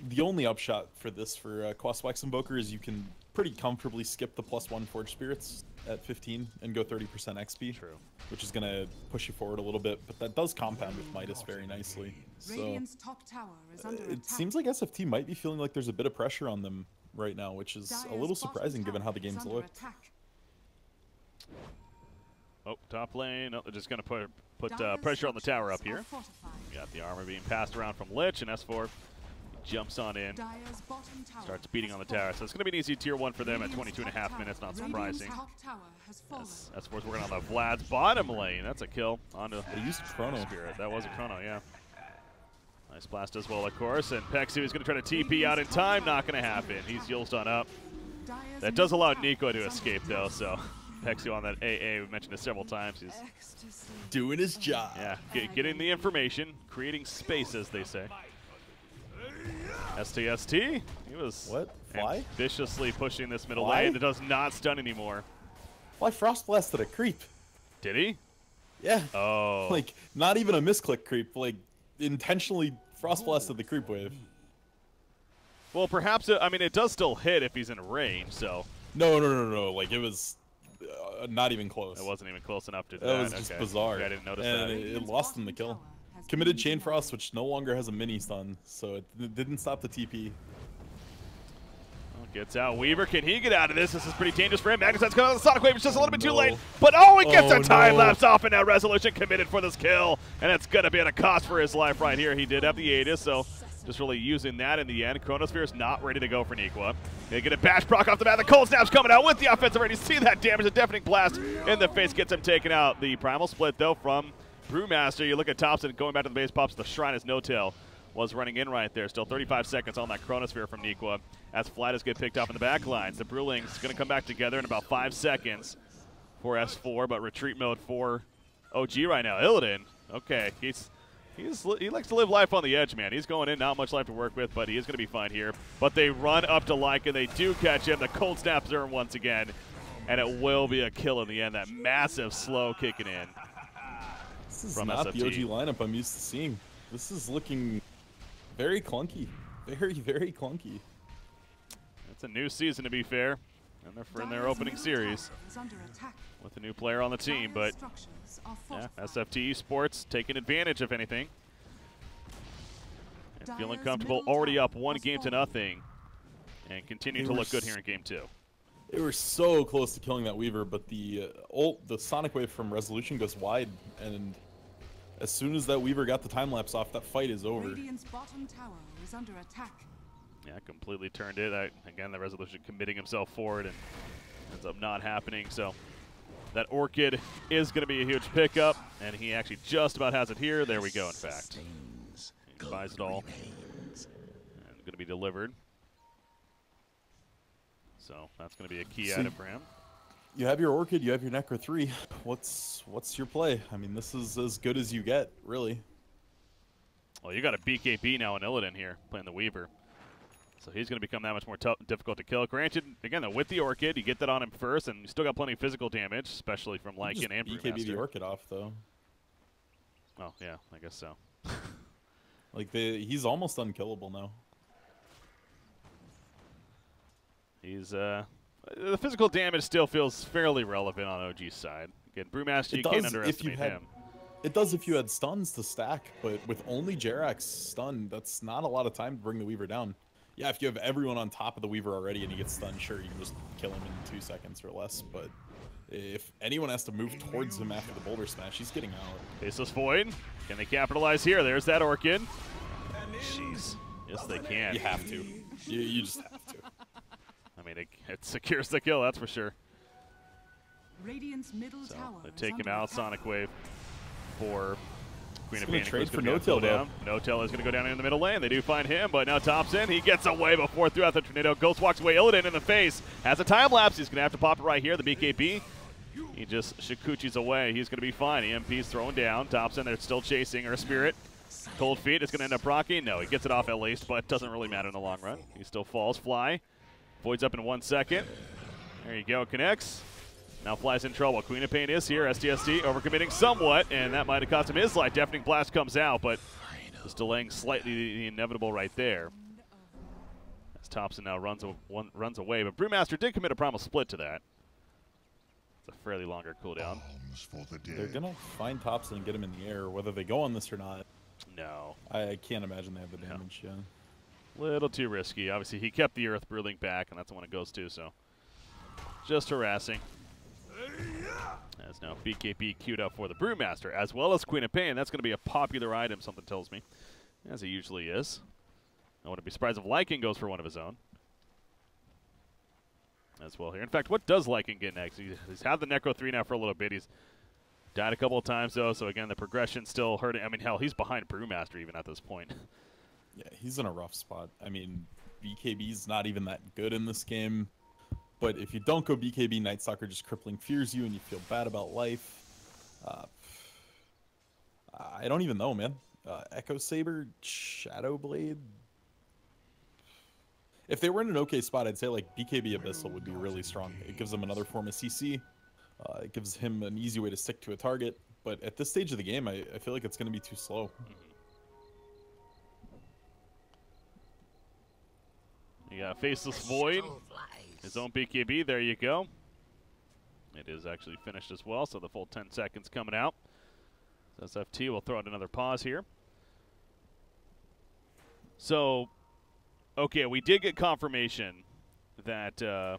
The only upshot for this for Qualifier Invoker is you can pretty comfortably skip the +1 Forge Spirits at 15 and go 30% XP. True. Which is going to push you forward a little bit, but that does compound with Midas very nicely. So it seems like SFT might be feeling like there's a bit of pressure on them right now, which is a little surprising given how the game's looked. Oh, top lane. No, they're just going to put pressure on the tower up here. Got the armor being passed around from Lich, and S4 jumps on in, starts beating on the tower. So it's going to be an easy tier 1 for them at 22.5 minutes, not surprising. S4's working on the Vlad's bottom lane. That's a kill onto they used Chrono. Spirit. That was a Chrono, yeah. Nice blast as well, of course. And Pexu is going to try to TP out in time. Not going to happen. He's Yulsed on up. That does allow Nico to escape, though, so Pexu on that AA, we mentioned it several times. He's doing his job. Yeah, getting the information, creating space, as they say. STST, he was viciously pushing this middle lane. It does not stun anymore. Why Frost blasted a creep? Did he? Yeah. Oh. Like, not even a misclick creep. Like, intentionally Frost blasted the creep wave. Well, perhaps, I mean, it does still hit if he's in range, so. No. Like, it was not even close. It wasn't even close enough to do that. That was just bizarre. I didn't notice and that. It lost him the kill. Committed Chain Frost, which no longer has a mini stun, so it didn't stop the TP. Well, gets out. Weaver, can he get out of this? This is pretty dangerous for him. Magnuson's coming out of the Sonic Wave. It's just a little bit too late. But, oh, he gets a time lapse off, and now Resolution committed for this kill. And it's going to be at a cost for his life right here. He did have the Aegis, so just really using that in the end. Chronosphere is not ready to go for Niqua. They get a bash proc off the bat. The cold snap's coming out with the offensive raid. You see that damage, a deafening blast in the face gets him taken out. The primal split, though, from Brewmaster. You look at Thompson going back to the base, pops the Shrine as No-Tail was running in right there. Still 35 seconds on that Chronosphere from Niqua as Flatus get picked up in the back lines. The Brewlings going to come back together in about 5 seconds for S4, but retreat mode for OG right now. Illidan, okay, he likes to live life on the edge, man. He's going in, not much life to work with, but he is going to be fine here. But they run up to Lycan. They do catch him. The cold snap Zerm once again, and it will be a kill in the end. That massive slow kicking in. This is not the OG lineup I'm used to seeing. This is looking very clunky. Very clunky. It's a new season, to be fair, and they're in their opening series with a new player on the team, but yeah, SFTe-sports taking advantage of anything. And feeling comfortable, already up 1-0, and continue to look good here in Game 2. They were so close to killing that Weaver, but the Sonic Wave from Resolution goes wide, and as soon as that Weaver got the time lapse off, that fight is over. Radiant's bottom tower is under attack. Yeah, completely turned it. Again, the Resolution committing himself forward and ends up not happening. So that Orchid is going to be a huge pickup, and he actually just about has it here. There we go, in fact. He buys it all and going to be delivered. So that's going to be a key item for him. You have your Orchid, you have your Necro 3. What's your play? I mean, this is as good as you get, really. Well, you got a BKB now in Illidan here, playing the Weaver. So he's going to become that much more difficult to kill. Granted, again, though, with the Orchid, you get that on him first, and you still got plenty of physical damage, especially from Lycan and Brewmaster. BKB the Orchid off, though. Oh, yeah, I guess so. Like, he's almost unkillable now. He's, the physical damage still feels fairly relevant on OG's side. Again, Brewmaster, you can't underestimate him. It does if you had stuns to stack, but with only Jerax's stun, that's not a lot of time to bring the Weaver down. Yeah, if you have everyone on top of the Weaver already and he gets stunned, sure, you can just kill him in 2 seconds or less, but if anyone has to move towards him after the Boulder Smash, he's getting out. Faceless Void. Can they capitalize here? There's that Orchid. Jeez. Yes, they can. You have to. You just have to. I mean, it secures the kill, that's for sure. Radiant's middle tower. They take him out. Sonic Wave for Queen of Phoenix. Trade for No-Tail down. No-Tail is going to go down in the middle lane. They do find him, but now Thompson, he gets away before throughout the tornado. Ghost walks away. Illidan in the face. Has a time lapse. He's going to have to pop it right here. The BKB. He just Shikuchi's away. He's going to be fine. EMP's thrown down. Thompson, they're still chasing her Spirit. Cold Feet is going to end up rocking. No, he gets it off at least, but it doesn't really matter in the long run. He still falls. Fly. Voids up in 1 second. There you go. Connects. Now Fly's in trouble. Queen of Pain is here. STST overcommitting somewhat, and that might have cost him his life. Deafening Blast comes out, but just delaying slightly the inevitable right there. As Thompson now runs away, but Brewmaster did commit a primal split to that. It's a fairly longer cooldown. They're going to find Thompson and get him in the air, whether they go on this or not. No. I can't imagine they have the damage. Yeah. Little too risky. Obviously, he kept the Earth Brewling back, and that's the one it goes to, so just harassing. As now BKB queued up for the Brewmaster, as well as Queen of Pain. That's going to be a popular item, something tells me, as it usually is. I wouldn't be surprised if Lycan goes for one of his own as well here. In fact, what does Lycan get next? He's had the Necro 3 now for a little bit. He's died a couple of times, though, so again, the progression still hurting. I mean, hell, he's behind Brewmaster even at this point. Yeah, he's in a rough spot. I mean, BKB's not even that good in this game. But if you don't go BKB, Night Stalker just crippling fears you and you feel bad about life. I don't even know, man. Echo Saber, Shadow Blade. If they were in an okay spot, I'd say like BKB Abyssal would be really strong. It gives them another form of CC. It gives him an easy way to stick to a target. But at this stage of the game, I feel like it's going to be too slow. You got Faceless Void, his own BKB. There you go. It is actually finished as well, so the full 10 seconds coming out. SFT will throw out another pause here. So, okay, we did get confirmation that the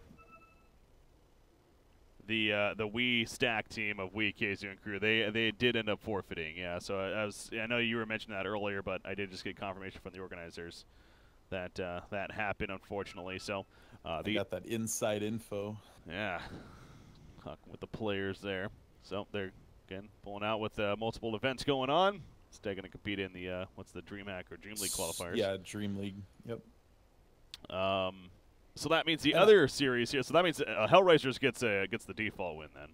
Wii stack team of Wii, KZU, and crew, they did end up forfeiting. Yeah, so I know you were mentioning that earlier, but I did just get confirmation from the organizers that that happened, unfortunately. So they got that inside info. Yeah, with the players there. So they're again pulling out with multiple events going on. They're going to compete in the what's the DreamHack or Dream League qualifiers? Yeah, Dream League. Yep. So that means the other series here. So that means Hellraisers gets the default win then.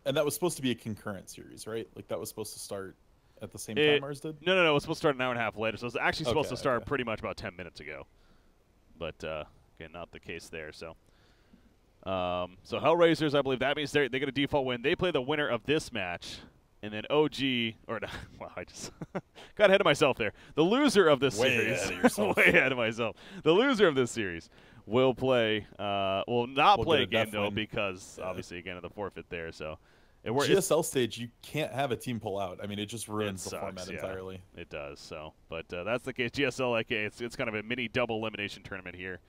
And that was supposed to be a concurrent series, right? Like that was supposed to start at the same time ours did? No. It was supposed to start an hour and a half later. So it was actually supposed to start pretty much about 10 minutes ago. But again, not the case there. So so Hellraisers, I believe that means they get a default win. They play the winner of this match. And then OG, or no, well, I just got ahead of myself there. The loser of this series, way ahead of myself. The loser of this series will play, will not play again though, because obviously again of the forfeit there. So GSL stage, you can't have a team pull out. I mean, it just ruins the format entirely. It does. So, but that's the case. GSL, like it's kind of a mini double elimination tournament here.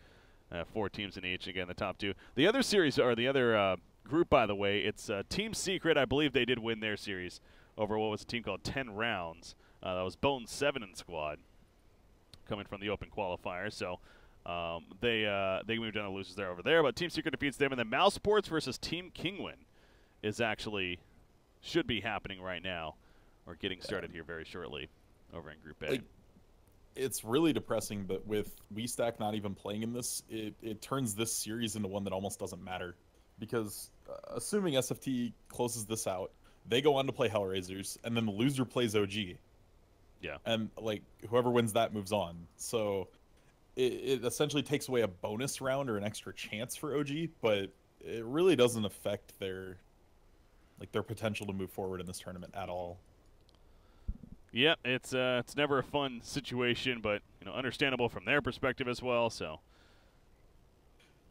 4 teams in each. Again, the top 2. The other series, or the other group, by the way, it's Team Secret. I believe they did win their series over what was a team called 10 Rounds. That was Bone 7 in squad, coming from the open qualifier. So they moved on to losers there over there. But Team Secret defeats them, and then Mouse Sports versus Team Kingwin is actually should be happening right now, or getting started here very shortly over in Group A. Like, it's really depressing, but with WeStack not even playing in this, it turns this series into one that almost doesn't matter. Because assuming SFT closes this out, they go on to play Hellraisers, and then the loser plays OG. Yeah. And, like, whoever wins that moves on. So it essentially takes away a bonus round or an extra chance for OG, but it really doesn't affect their potential to move forward in this tournament at all. Yeah, it's never a fun situation, but understandable from their perspective as well. So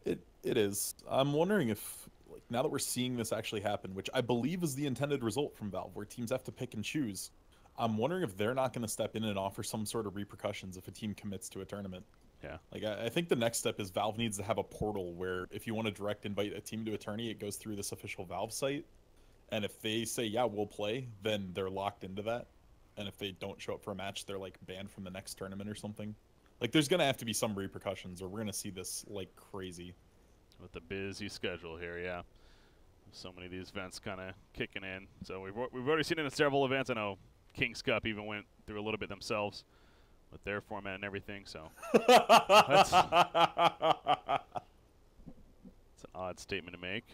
it is. I'm wondering if, like, now that we're seeing this actually happen, which I believe is the intended result from Valve, where teams have to pick and choose, I'm wondering if they're not going to step in and offer some sort of repercussions if a team commits to a tournament. Yeah. Like, I think the next step is Valve needs to have a portal where if you want to direct invite a team to a tourney, it goes through this official Valve site. And if they say, yeah, we'll play, then they're locked into that. And if they don't show up for a match, they're, like, banned from the next tournament or something. Like, there's going to have to be some repercussions, or we're going to see this like crazy. With the busy schedule here, yeah. So many of these events kind of kicking in. So we've already seen it in several events. I know King's Cup even went through a little bit themselves with their format and everything. So that's an odd statement to make.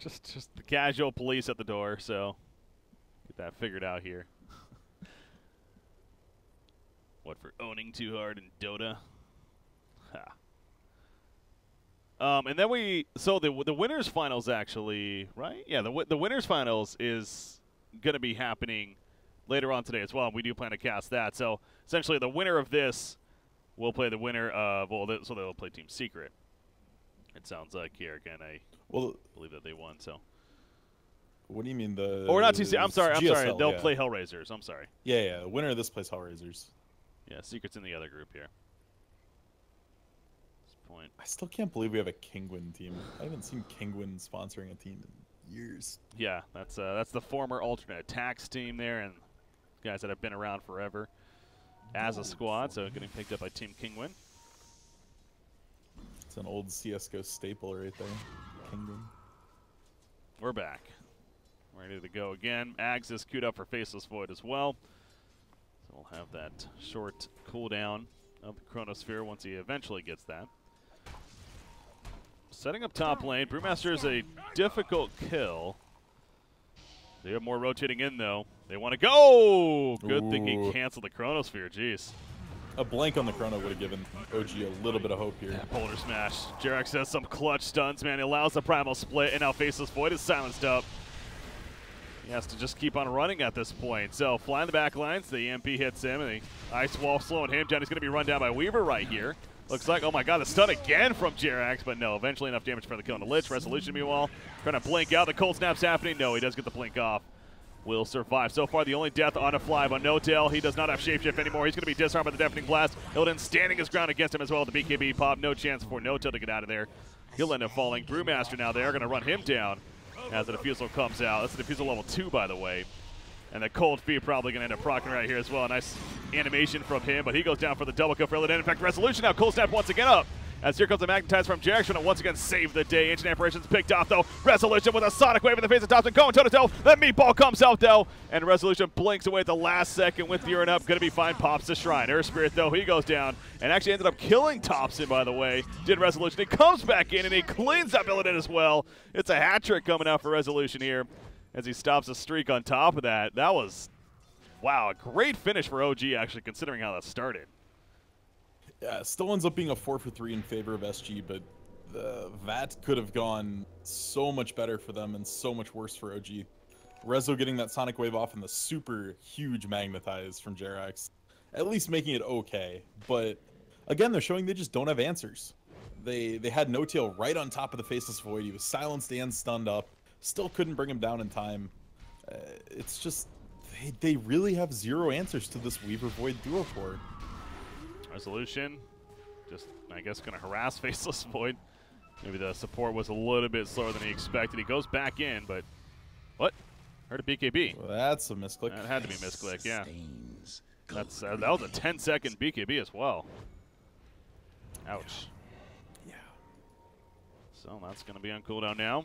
just the casual police at the door. So get that figured out here. What for owning too hard in Dota? Ha. And then the winners finals actually, right? Yeah, the winners finals is going to be happening later on today as well. And we do plan to cast that. So essentially, the winner of this will play the winner of so they'll play Team Secret. It sounds like here again. I believe that they won. So. What do you mean Or not Team Secret? I'm sorry. GSL, They'll play Hellraisers. I'm sorry. Yeah. The winner of this plays Hellraisers. Yeah, Secret's in the other group here. Let's point. I still can't believe we have a Kingwin team. I haven't seen Kingwin sponsoring a team in years. Yeah, that's the former alternate attacks team there, and guys that have been around forever as a squad, so getting picked up by Team Kingwin. It's an old CSGO staple right there, Kingwin. We're back. Ready to go again. Ags is queued up for Faceless Void as well. So we'll have that short cooldown of the Chronosphere once he eventually gets that. Setting up top lane. Brewmaster is a difficult kill. They have more rotating in, though. They want to go! Good thing he canceled the Chronosphere. Jeez. A blank on the Chrono would have given OG a little bit of hope here. Yeah, Boulder Smash. Jerax has some clutch stuns, man. He allows the Primal Split, and now Faceless Void is silenced up. He has to just keep on running at this point. So, flying the back lines, the EMP hits him, and the Ice Wall slowing him down. He's going to be run down by Weaver right here. Looks like, oh my god, the stun again from Jerax, but no, eventually enough damage for the kill on the Lich. Resolution, meanwhile, trying to blink out. The cold snap's happening. No, he does get the blink off. Will survive. So far, the only death on a fly by No-Tail. He does not have Shapeshift anymore. He's going to be disarmed by the Deafening Blast. Illidan standing his ground against him as well. The BKB pop. No chance for No-Tail to get out of there. He'll end up falling. Brewmaster now, they are going to run him down as the Diffusal comes out. That's the Diffusal level 2, by the way. And the Cold Feet probably going to end up proccing right here as well. A nice animation from him, but he goes down for the double kill for Illidan. In fact, Resolution now. Cold Snap once again up. As here comes the Magnetize from Jerax, trying to once again save the day. Ancient Apparitions picked off, though. Resolution with a Sonic Wave in the face of Thompson, going toe-to-toe. That Meatball comes out, though. And Resolution blinks away at the last second with the urn up. Going to be fine. Pops the Shrine. Earth Spirit, though, he goes down. And actually ended up killing Thompson, by the way. Did Resolution. He comes back in, and he cleans up Illidan as well. It's a hat trick coming out for Resolution here as he stops a streak on top of that. That was, wow, a great finish for OG, actually, considering how that started. Yeah, still ends up being a 4-for-3 in favor of SG, but that could have gone so much better for them and so much worse for OG. Rezo getting that Sonic Wave off and the super huge Magnetize from Jerax, at least making it okay. But again, they're showing they just don't have answers. They had No-Tail right on top of the Faceless Void. He was silenced and stunned up. Still couldn't bring him down in time. It's just, they really have zero answers to this Weaver Void duo core. Resolution, just, I guess, going to harass Faceless Void. Maybe the support was a little bit slower than he expected. He goes back in, but what? Heard a BKB. Well, that's a misclick. That had to be a misclick, yeah. That's that was a 10-second BKB as well. Ouch. Yeah. So that's going to be on cooldown now.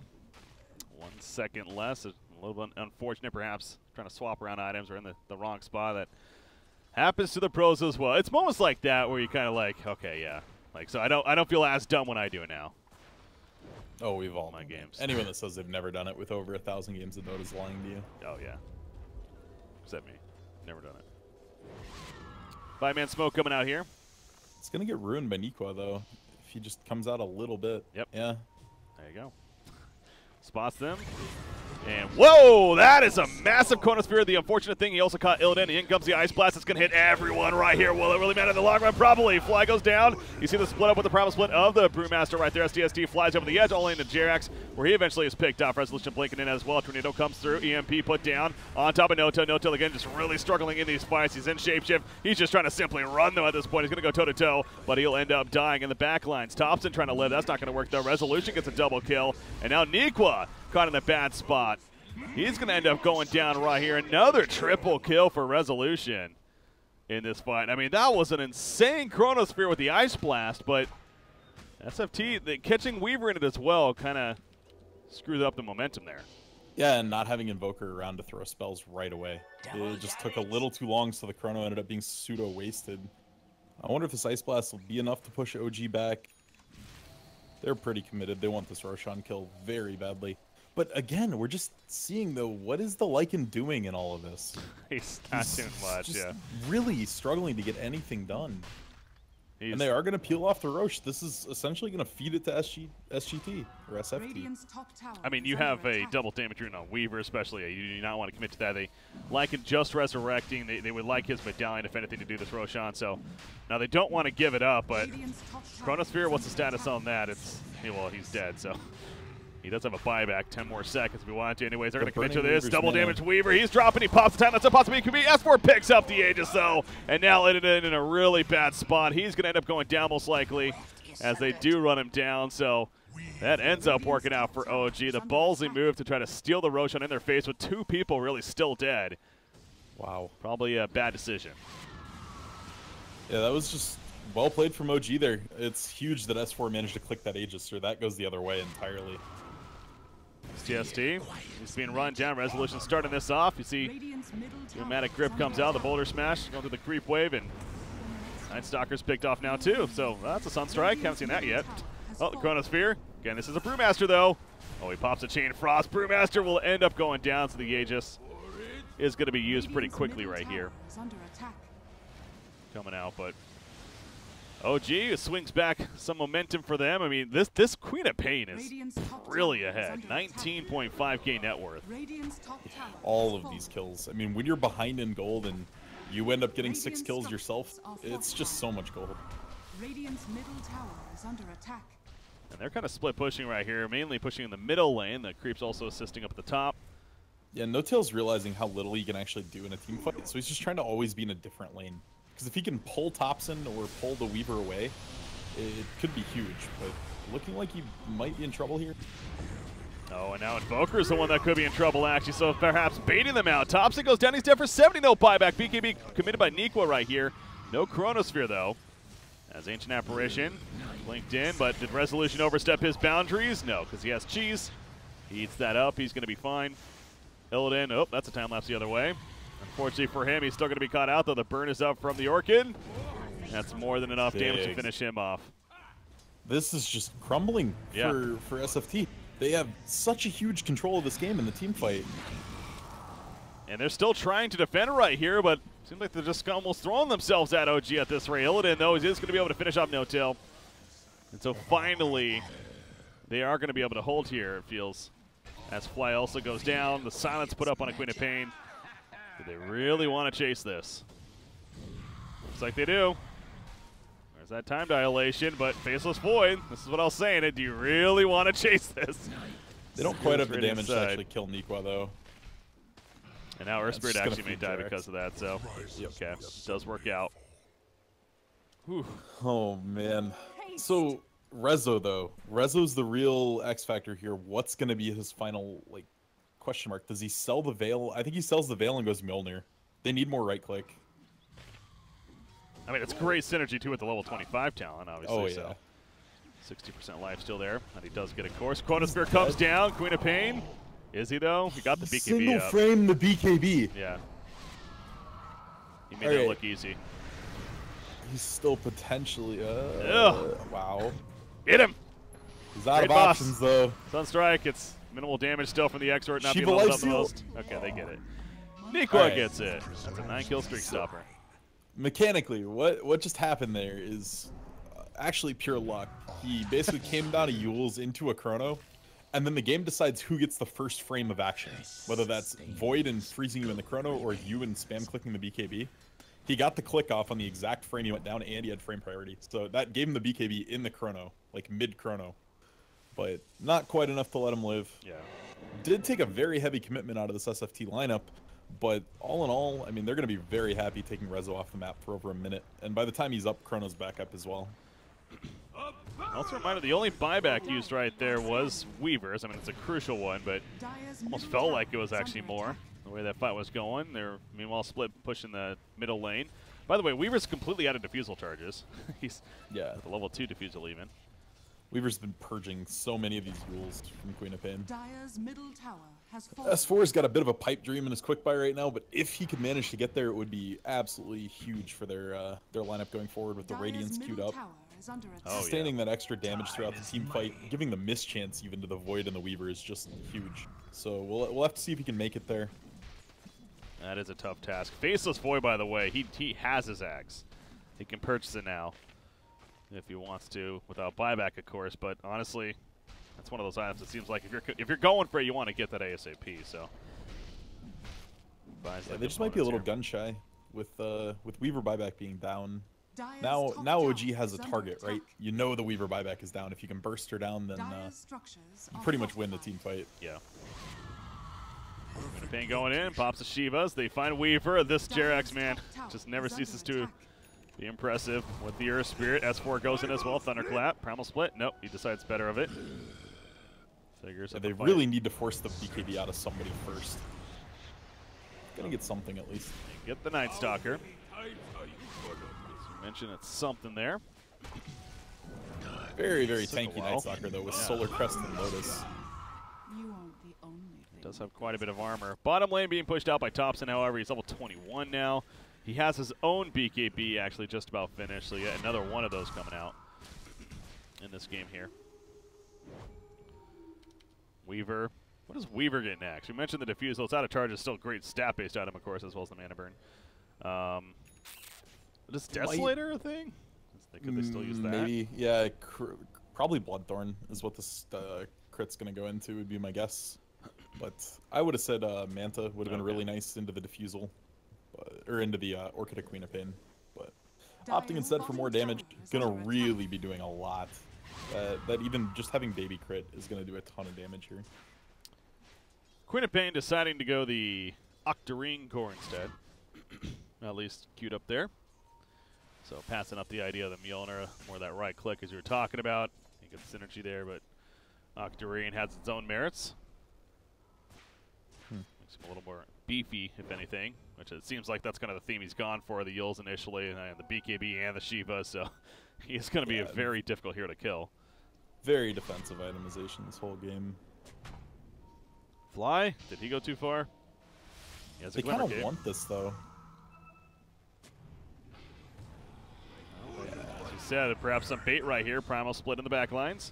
1 second less. A little bit unfortunate, perhaps, trying to swap around items or in the wrong spot. That happens to the pros as well. It's moments like that where you kind of like, okay, yeah. Like, so I don't feel as dumb when I do it now. Oh, we've all my games. Anyone that says they've never done it with over 1,000 games of Dota is lying to you. Oh yeah. Except me. Never done it. 5-man smoke coming out here. It's gonna get ruined by Nikwa though, if he just comes out a little bit. Yep. Yeah. There you go. Spots them. And whoa, that is a massive Chronosphere. The unfortunate thing, he also caught Illidan. In comes the Ice Blast. It's going to hit everyone right here. Will it really matter in the long run? Probably. Fly goes down. You see the split up with the Primal Split of the Brewmaster right there. STST flies over the edge, all into Jerax, where he eventually is picked off. Resolution blinking in as well. Tornado comes through. EMP put down on top of No-Tail. No-Tail again just really struggling in these fights. He's in Shapeshift. He's just trying to simply run, though, at this point. He's going to go toe-to-toe, but he'll end up dying in the back lines. Thompson trying to live. That's not going to work, though. Resolution gets a double kill. And now Nikwa caught in a bad spot. He's going to end up going down right here. Another triple kill for Resolution in this fight. I mean, that was an insane Chronosphere with the Ice Blast, but SFT, catching Weaver in it as well, kind of screwed up the momentum there. Yeah, and not having Invoker around to throw spells right away. It just took a little too long, so the Chrono ended up being pseudo-wasted. I wonder if this Ice Blast will be enough to push OG back. They're pretty committed. They want this Roshan kill very badly. But again, we're just seeing, though, what is the Lycan doing in all of this? He's not doing much, just yeah. Really struggling to get anything done. And they are going to peel off the Roche. This is essentially going to feed it to SGT or SFT. I mean, you have a double damage rune on Weaver, especially. You do not want to commit to that. They Lycan just resurrecting. They would like his medallion, if anything, to do this Roshan. So now they don't want to give it up, but Chronosphere, what's the status on that? Well, he's dead, so. He does have a buyback, 10 more seconds if we want to. Anyways, they're going to commit to this. Double damage Weaver. He's dropping. He pops the time. That's a possibility. S4 picks up the Aegis, though. And now Illidan in a really bad spot. He's going to end up going down most likely. as they do run him down. So that ends up working out for OG. The ballsy move to try to steal the Roshan in their face with 2 people really still dead. Wow. Probably a bad decision. Yeah, that was just well played from OG there. It's huge that S4 managed to click that Aegis, or that goes the other way entirely. SFT, he's being run down. Resolution starting this off. You see Pneumatic Grip comes out, the Boulder Smash, going through the Creep Wave, and Night Stalker's picked off now too. So that's a Sunstrike, haven't seen that yet. Oh, the Chronosphere. Again, this is a Brewmaster though. Oh, he pops a Chain Frost. Brewmaster will end up going down, so the Aegis is going to be used pretty quickly right here. Coming out, but OG swings back some momentum for them. I mean, this Queen of Pain is really ahead. 19.5k net worth. All of these kills. I mean, when you're behind in gold and you end up getting 6 kills yourself, it's just so much gold. Radiant's middle tower is under attack. And they're kind of split pushing right here, mainly pushing in the middle lane. The Creep's also assisting up at the top. Yeah, No-Tail's realizing how little he can actually do in a team fight, so he's just trying to always be in a different lane. Because if he can pull Thompson or pull the Weaver away, it could be huge, but looking like he might be in trouble here. Oh, and now Invoker's the one that could be in trouble, actually, so perhaps baiting them out. Thompson goes down, he's dead for 70, no buyback. BKB committed by Nikwa right here. No Chronosphere, though. As Ancient Apparition linked in, but did Resolution overstep his boundaries? No, because he has cheese. He eats that up, he's going to be fine. Illidan, oh, that's a time lapse the other way. Unfortunately for him, he's still going to be caught out, though. The burn is up from the Orchid. That's more than enough damage to finish him off. This is just crumbling for SFT. They have such a huge control of this game in the team fight. And they're still trying to defend right here, but seems like they're just almost throwing themselves at OG at this rate. Illidan, though, is going to be able to finish off No-Tail. And so finally, they are going to be able to hold here, it feels. As Fly also goes down, the silence put up on a Queen of Pain. Do they really want to chase this? Looks like they do. There's that time dilation, but Faceless Void, this is what I was saying. Do you really want to chase this? They don't quite have the damage to actually kill Nikwa, though. And now Earth Spirit actually may die because of that, so okay, does work out. Whew. Oh, man. So, Rezo, though. Rezo's the real X factor here. What's going to be his final, like, question mark? Does he sell the Veil? I think he sells the Veil and goes Mjolnir. They need more right click. I mean, it's great synergy, too, with the level 25 talent, obviously. Oh, yeah. So 60% life still there, and he does get a course. Chronosphere comes down. Queen of Pain. Is he, though? He got the BKB Single up. frame the BKB. Yeah. He made it look easy. He's still potentially... wow. Hit him! He's out of options, though. Sunstrike, it's minimal damage still from the Exort, not being Shiva leveled up the Life most. Okay, they get it. Nikwa gets it. That's a 9-kill streak stopper. Mechanically, what just happened there is actually pure luck. He basically came down to Yule's into a Chrono, and then the game decides who gets the first frame of action. Whether that's Void and freezing you in the Chrono, or you and spam clicking the BKB. He got the click off on the exact frame he went down, and he had frame priority. So that gave him the BKB in the Chrono, like mid-Chrono. But not quite enough to let him live. Yeah. Did take a very heavy commitment out of this SFT lineup, but all in all, I mean, they're going to be very happy taking Rezo off the map for over a minute. And by the time he's up, Chrono's back up as well. Also a reminder, the only buyback used right there was Weaver's. I mean, it's a crucial one, but almost felt like it was actually more. The way that fight was going, they're meanwhile split pushing the middle lane. By the way, Weaver's completely out of defusal charges. He's at the level 2 defusal even. Weaver's been purging so many of these rules from Queen of Pain. Dire's middle tower has fallen. S4's got a bit of a pipe dream in his quick buy right now, but if he could manage to get there, it would be absolutely huge for their lineup going forward with the Radiance queued up. Sustaining that extra damage throughout the team fight, giving the mischance even to the Void and the Weaver is just huge. So we'll have to see if he can make it there. That is a tough task. Faceless Void, by the way, he has his axe. He can purchase it now if he wants to, without buyback, of course. But honestly, that's one of those items. It seems like if you're going for it, you want to get that ASAP. So they just might be a little gun shy with Weaver buyback being down. Now OG has a target, right? You know the Weaver buyback is down. If you can burst her down, then you pretty much win the team fight. Yeah. Pain going in, pops the Shivas. They find Weaver. This Jerax, man, just never ceases to Be impressive with the Earth Spirit. S4 goes in as well. Thunderclap. Primal Split. Nope, he decides better of it. Figures They really need to force the BKB out of somebody first. Gonna get something at least. Get the Night Stalker. As you mentioned, it's something there. Very, very tanky Night Stalker though, with Solar Crest and Lotus. You aren't the only thing. Does have quite a bit of armor. Bottom lane being pushed out by Thompson, however, he's level 21 now. He has his own BKB actually just about finished, so yet another one of those coming out in this game here. Weaver. What does Weaver get next? We mentioned the Diffusal. It's out of charge. It's still a great stat-based item, of course, as well as the Mana Burn. Is Desolator a thing? Could they still use that? Maybe, yeah. Probably Bloodthorn is what this crit's going to go into, would be my guess. But I would have said Manta would have been really nice into the Diffusal. Or into the Orchid of Queen of Pain. But opting instead for more damage, gonna really be doing a lot. That even just having baby crit is gonna do a ton of damage here. Queen of Pain deciding to go the Octarine core instead. At least queued up there. So passing up the idea of the Mjolnir, more that right click as you were talking about. You get the synergy there, but Octarine has its own merits. Makes him a little more beefy, if anything, which it seems like that's kind of the theme he's gone for, the Yules initially, and the BKB and the Shiva, so he's going to be a very difficult hero to kill. Very defensive itemization this whole game. Fly, did he go too far? They kind of want this, though. As you said, perhaps some bait right here. Primal Split in the back lines.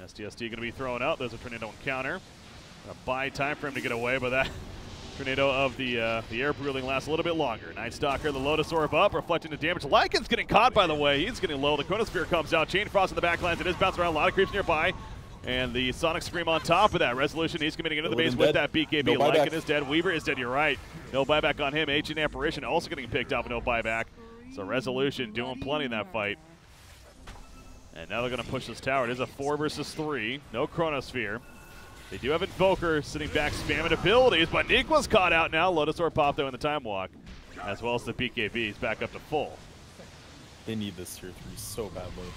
STST going to be thrown out. There's a Tornado encounter. Gonna buy time for him to get away, but that Tornado of the air breathing lasts a little bit longer. Night Stalker, the Lotus Orb up, reflecting the damage. Lycan's getting caught, by the way. He's getting low. The Chronosphere comes out. Chain Frost in the back lines. It is bouncing around. A lot of creeps nearby. And the Sonic Scream on top of that. Resolution, he's committing into the base with that BKB. No Lycan is dead. Weaver is dead. You're right. No buyback on him. Ancient Apparition also getting picked up. No buyback. So Resolution doing plenty in that fight. And now they're going to push this tower. It is a 4 versus 3. No Chronosphere. They do have Invoker sitting back spamming abilities, but Neekwa's caught out now. Lotus Orb popped though in the Time Walk, as well as the BKB. He's back up to full. They need this tier 3 so badly.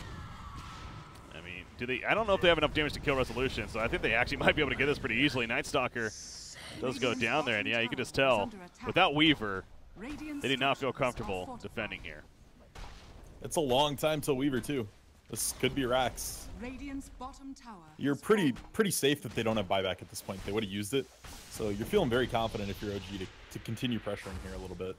I mean, do they? I don't know if they have enough damage to kill Resolution, so I think they actually might be able to get this pretty easily. Night Stalker does go down there, and yeah, you can just tell. Without Weaver, they did not feel comfortable defending here. It's a long time till Weaver, too. This could be Rax. You're pretty safe that they don't have buyback at this point. They would have used it. So you're feeling very confident if you're OG to continue pressuring here a little bit.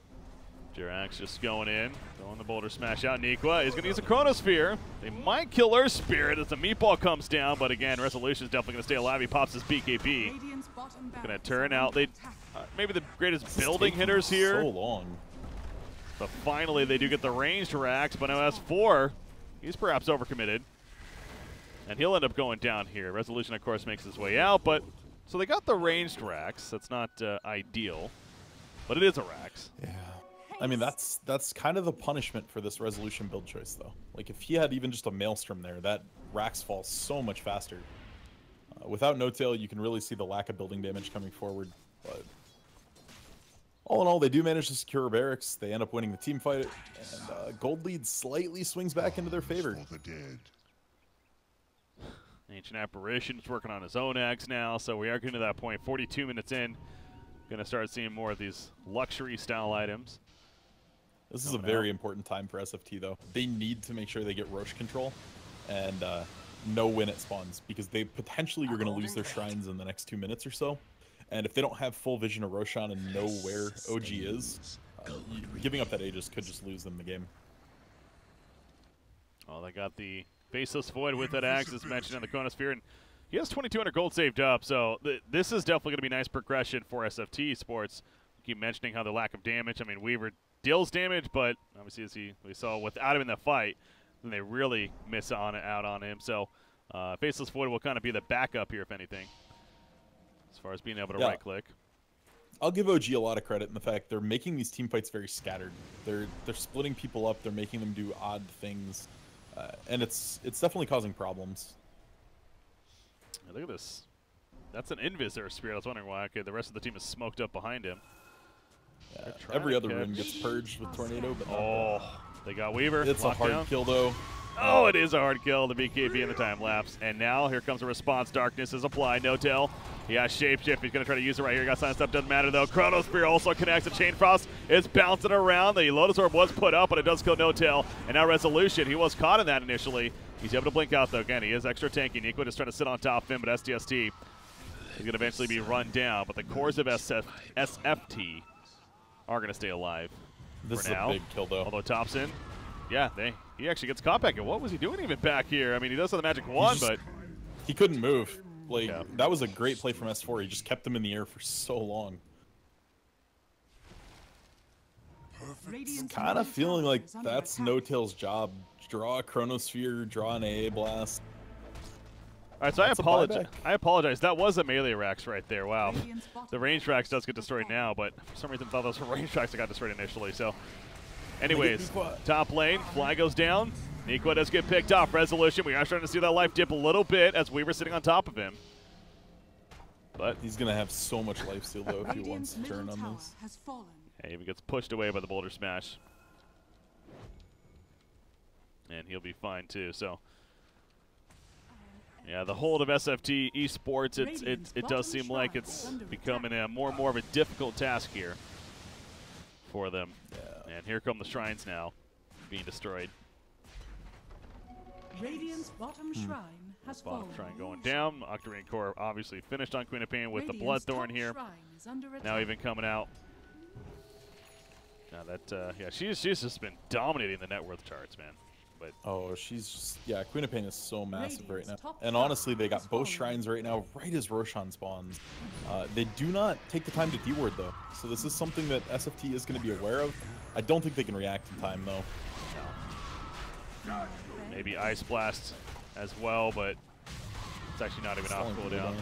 Jirax just going in, throwing the Boulder Smash out. Neekwa is going to use a Chronosphere. They might kill Earth Spirit as the Meatball comes down, but again, Resolution is definitely going to stay alive. He pops his BKB. Going to turn out. They maybe the greatest building hitters here. So long. But finally, they do get the ranged Rax, but now S4, he's perhaps overcommitted. And he'll end up going down here. Resolution, of course, makes his way out, but so they got the ranged Rax. That's not ideal, but it is a Rax. Yeah. I mean, that's kind of the punishment for this Resolution build choice, though. Like, if he had even just a Maelstrom there, that Rax falls so much faster. Without No-Tail, you can really see the lack of building damage coming forward. But all in all, they do manage to secure barracks. They end up winning the team fight, and Gold Lead slightly swings back into their favor. For the dead. Ancient Apparition's working on his own axe now, so we are getting to that point. 42 minutes in, going to start seeing more of these luxury-style items. This is a very important time for SFT, though. They need to make sure they get Roche control and no win at spawns, because they potentially are going to lose their shrines in the next 2 minutes or so. And if they don't have full vision of Roshan and know where OG is, giving up that Aegis could just lose them the game. Well, they got the Faceless Void with that axe, as mentioned in the Chronosphere, and he has 2,200 gold saved up, so this is definitely going to be nice progression for SFTe-sports. Keep mentioning how the lack of damage. I mean, Weaver deals damage, but obviously, as we saw without him in the fight, then they really miss out on him. So Faceless Void will kind of be the backup here, if anything, as far as being able to right-click. I'll give OG a lot of credit in the fact they're making these team fights very scattered. They're splitting people up. They're making them do odd things. And it's definitely causing problems. Yeah, look at this. That's an Invisor Spirit. I was wondering why. Okay, the rest of the team is smoked up behind him. Every other room gets purged with Tornado, but They got Weaver. It's a hard kill, though. Oh, it is a hard kill. The BKB in the time lapse. And now here comes a response. Darkness is applied. No tail. He has Shapeshift. He's going to try to use it right here. He got Silent Step. Doesn't matter, though. Chronosphere also connects. The Chain Frost is bouncing around. The Lotus Orb was put up, but it does kill No Tail. And now Resolution. He was caught in that initially. He's able to blink out, though. Again, he is extra tanky. Nico just trying to sit on top of him, but STST is going to eventually be run down. But the cores of SFT are going to stay alive This for is now. a big kill, though. Although Top's in. Yeah, he actually gets caught back. And what was he doing even back here? I mean, he does have the magic wand, but he couldn't move. Like, that was a great play from S4. He just kept them in the air for so long. Kind of feeling like that's No Tail's job. Draw a Chronosphere, draw an AA Blast. All right, so I apologize. That was a melee Rax right there. Wow. The range Rax does get destroyed now, but for some reason I thought those were range Rax that got destroyed initially. So, anyways, top lane, flag goes down. Nico does get picked off. Resolution, we are starting to see that life dip a little bit as Weaver sitting on top of him. But he's going to have so much lifesteal, though, if he wants to turn on this. Hey, he gets pushed away by the Boulder Smash. And he'll be fine, too. So, yeah, the hold of SFTe-sports, it does seem like it's becoming more and more of a difficult task here for them. Yeah. And here come the shrines now being destroyed. Radiant's bottom shrine has fallen. Bottom shrine going down. Octarine Core obviously finished on Queen of Pain with the Bloodthorn here. Now even coming out. Now that, yeah, she's just been dominating the net worth charts, man. But she's just, yeah, Queen of Pain is so massive right now. And honestly, they got both shrines right now, right as Roshan spawns. They do not take the time to D-ward, though. So this is something that SFT is going to be aware of. I don't think they can react in time, though. No. Maybe Ice Blast as well, but it's actually not even off cooldown.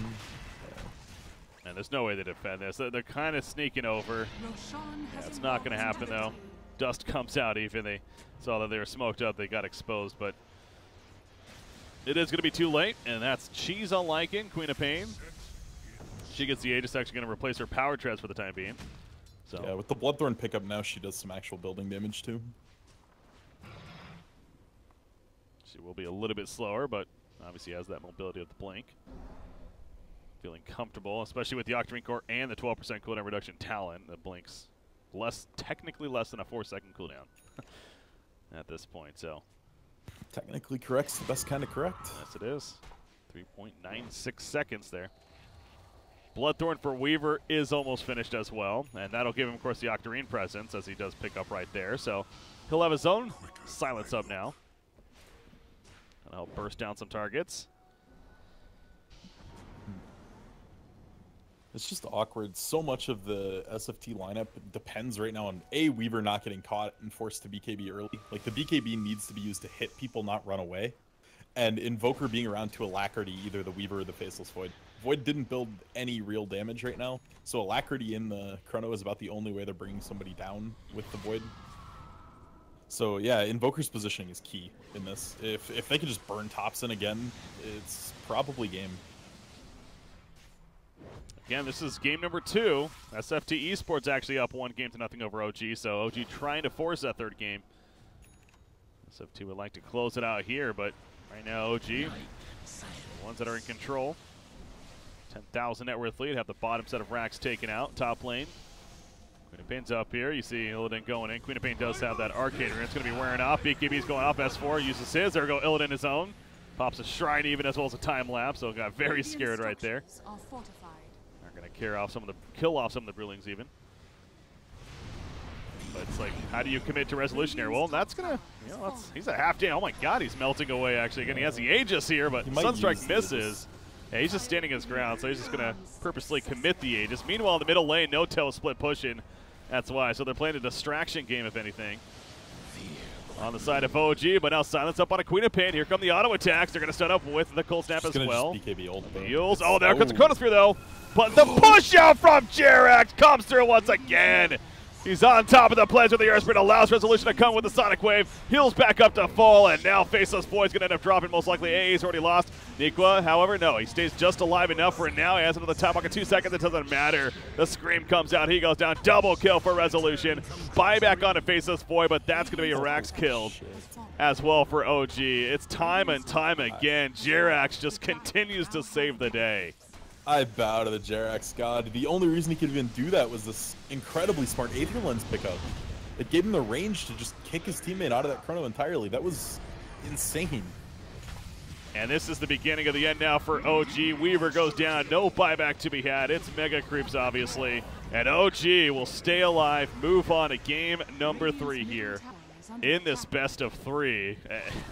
And there's no way they defend this. They're kind of sneaking over. Yeah, it's not going to happen, though. Dust comes out even. They saw that they were smoked up. They got exposed, but it is going to be too late, and that's Cheese on Lycan, Queen of Pain. She gets the Aegis, actually going to replace her power treads for the time being. So yeah, with the Bloodthorn pickup now, she does some actual building damage, too. She will be a little bit slower, but obviously has that mobility of the blink. Feeling comfortable, especially with the Octarine Core and the 12% cooldown reduction talent. The blink's technically less than a 4-second cooldown at this point. So technically correct's the best kind of correct. Yes, it is. 3.96 seconds there. Bloodthorn for Weaver is almost finished as well, and that'll give him, of course, the Octarine presence as he does pick up right there. So he'll have his own silence up now. And I'll burst down some targets. It's just awkward. So much of the SFT lineup depends right now on Weaver not getting caught and forced to BKB early. Like, the BKB needs to be used to hit people, not run away. And Invoker being around to Alacrity, either the Weaver or the Faceless Void. Void didn't build any real damage right now, so Alacrity in the Chrono is about the only way they're bringing somebody down with the Void. So yeah, Invoker's positioning is key in this. If they could just burn tops in again, it's probably game. Again, this is game number 2. SFTe-sports actually up 1-0 over OG, so OG trying to force that third game. SFT would like to close it out here, but right now OG, the ones that are in control. 10,000 net worth lead, have the bottom set of racks taken out, top lane. Queen of Pain's up here. You see Illidan going in. Queen of Pain does have that Arcade Rune. It's going to be wearing off. BKB's going off. S4 uses his. There we go. Illidan his own. Pops a Shrine even as well as a time lapse. So got very scared right there. They're going to kill off some of the Brewlings even. But it's like, how do you commit to resolution here? Well, that's going to, he's a half day. Oh my God, he's melting away actually. Again, he has the Aegis here, but Sunstrike misses. Yeah, he's just standing his ground, so he's just going to purposely commit the Aegis. Meanwhile, in the middle lane, No Tail split pushing. That's why. So they're playing a distraction game, if anything. On the side of OG, but now silence up on a Queen of Pain. Here come the auto attacks. They're going to start up with the Cold Snap as well. BKB ult. Oh, there comes the Chronosphere, though. But the push out from Jerax comes through once again. He's on top of the pledge with the air sprint, allows Resolution to come with the Sonic Wave, heals back up to full, and now Faceless Void's going to end up dropping most likely. He's already lost. Nikwa, however, no, he stays just alive enough for now. He has another time walk in 2 seconds. It doesn't matter. The Scream comes out. He goes down. Double kill for Resolution. Buyback on a Faceless Void, but that's going to be a Rax kill as well for OG. It's time and time again. Jerax just continues to save the day. I bow to the Jerax god. The only reason he could even do that was this incredibly smart Aether Lens pickup. It gave him the range to just kick his teammate out of that chrono entirely. That was insane. And this is the beginning of the end now for OG. Weaver goes down, no buyback to be had. It's Mega Creeps, obviously. And OG will stay alive, move on to game number 3 here in this best of 3.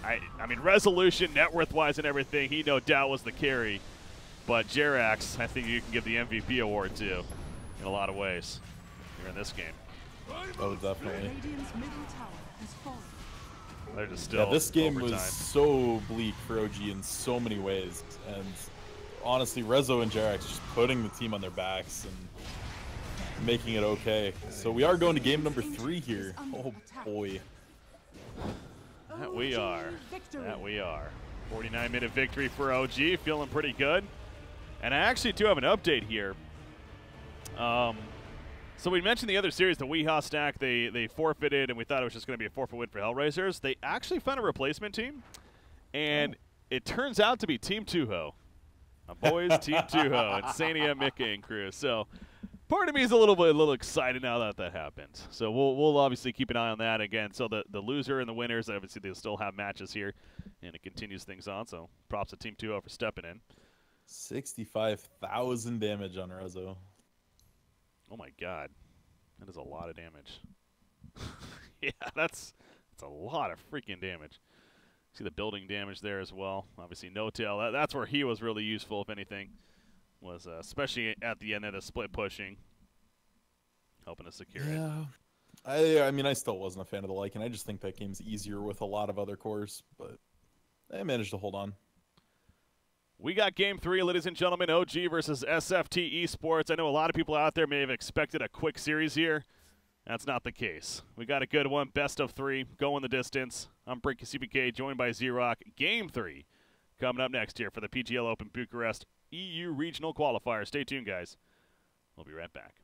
I mean, Resolution, net worth-wise and everything, he no doubt was the carry. But Jerax, I think you can give the MVP award to in a lot of ways here in this game. Oh, definitely. They're just still this game overtime. was so bleak for OG in so many ways. And honestly, Rezo and Jerax just putting the team on their backs and making it okay. So we are going to game number 3 here. Oh, boy. That we are. That we are. 49-minute victory for OG, feeling pretty good. And I actually do have an update here. So we mentioned the other series, the Weehaw stack, they forfeited, and we thought it was just going to be a forfeit win for Hellraisers. They actually found a replacement team, and it turns out to be Team Tuho. My boys, Team Tuho, and Sania, Mika, and crew. So part of me is a little excited now that that happened. So we'll obviously keep an eye on that again. So the loser and the winners, obviously they'll still have matches here, and it continues things on. So props to Team Tuho for stepping in. 65,000 damage on Rezo. Oh my god, that is a lot of damage. Yeah, that's a lot of freaking damage. See the building damage there as well. Obviously, No Tail. That's where he was really useful, if anything, was especially at the end of the split pushing, helping to secure it. I mean, I still wasn't a fan of the Lycan. I just think that game's easier with a lot of other cores, but I managed to hold on. We got game 3, ladies and gentlemen, OG versus SFTe-sports. I know a lot of people out there may have expected a quick series here. That's not the case. We got a good one, best of 3, going the distance. I'm Breaky CPK, joined by Z-Rock. Game 3 coming up next here for the PGL Open Bucharest EU Regional Qualifier. Stay tuned, guys. We'll be right back.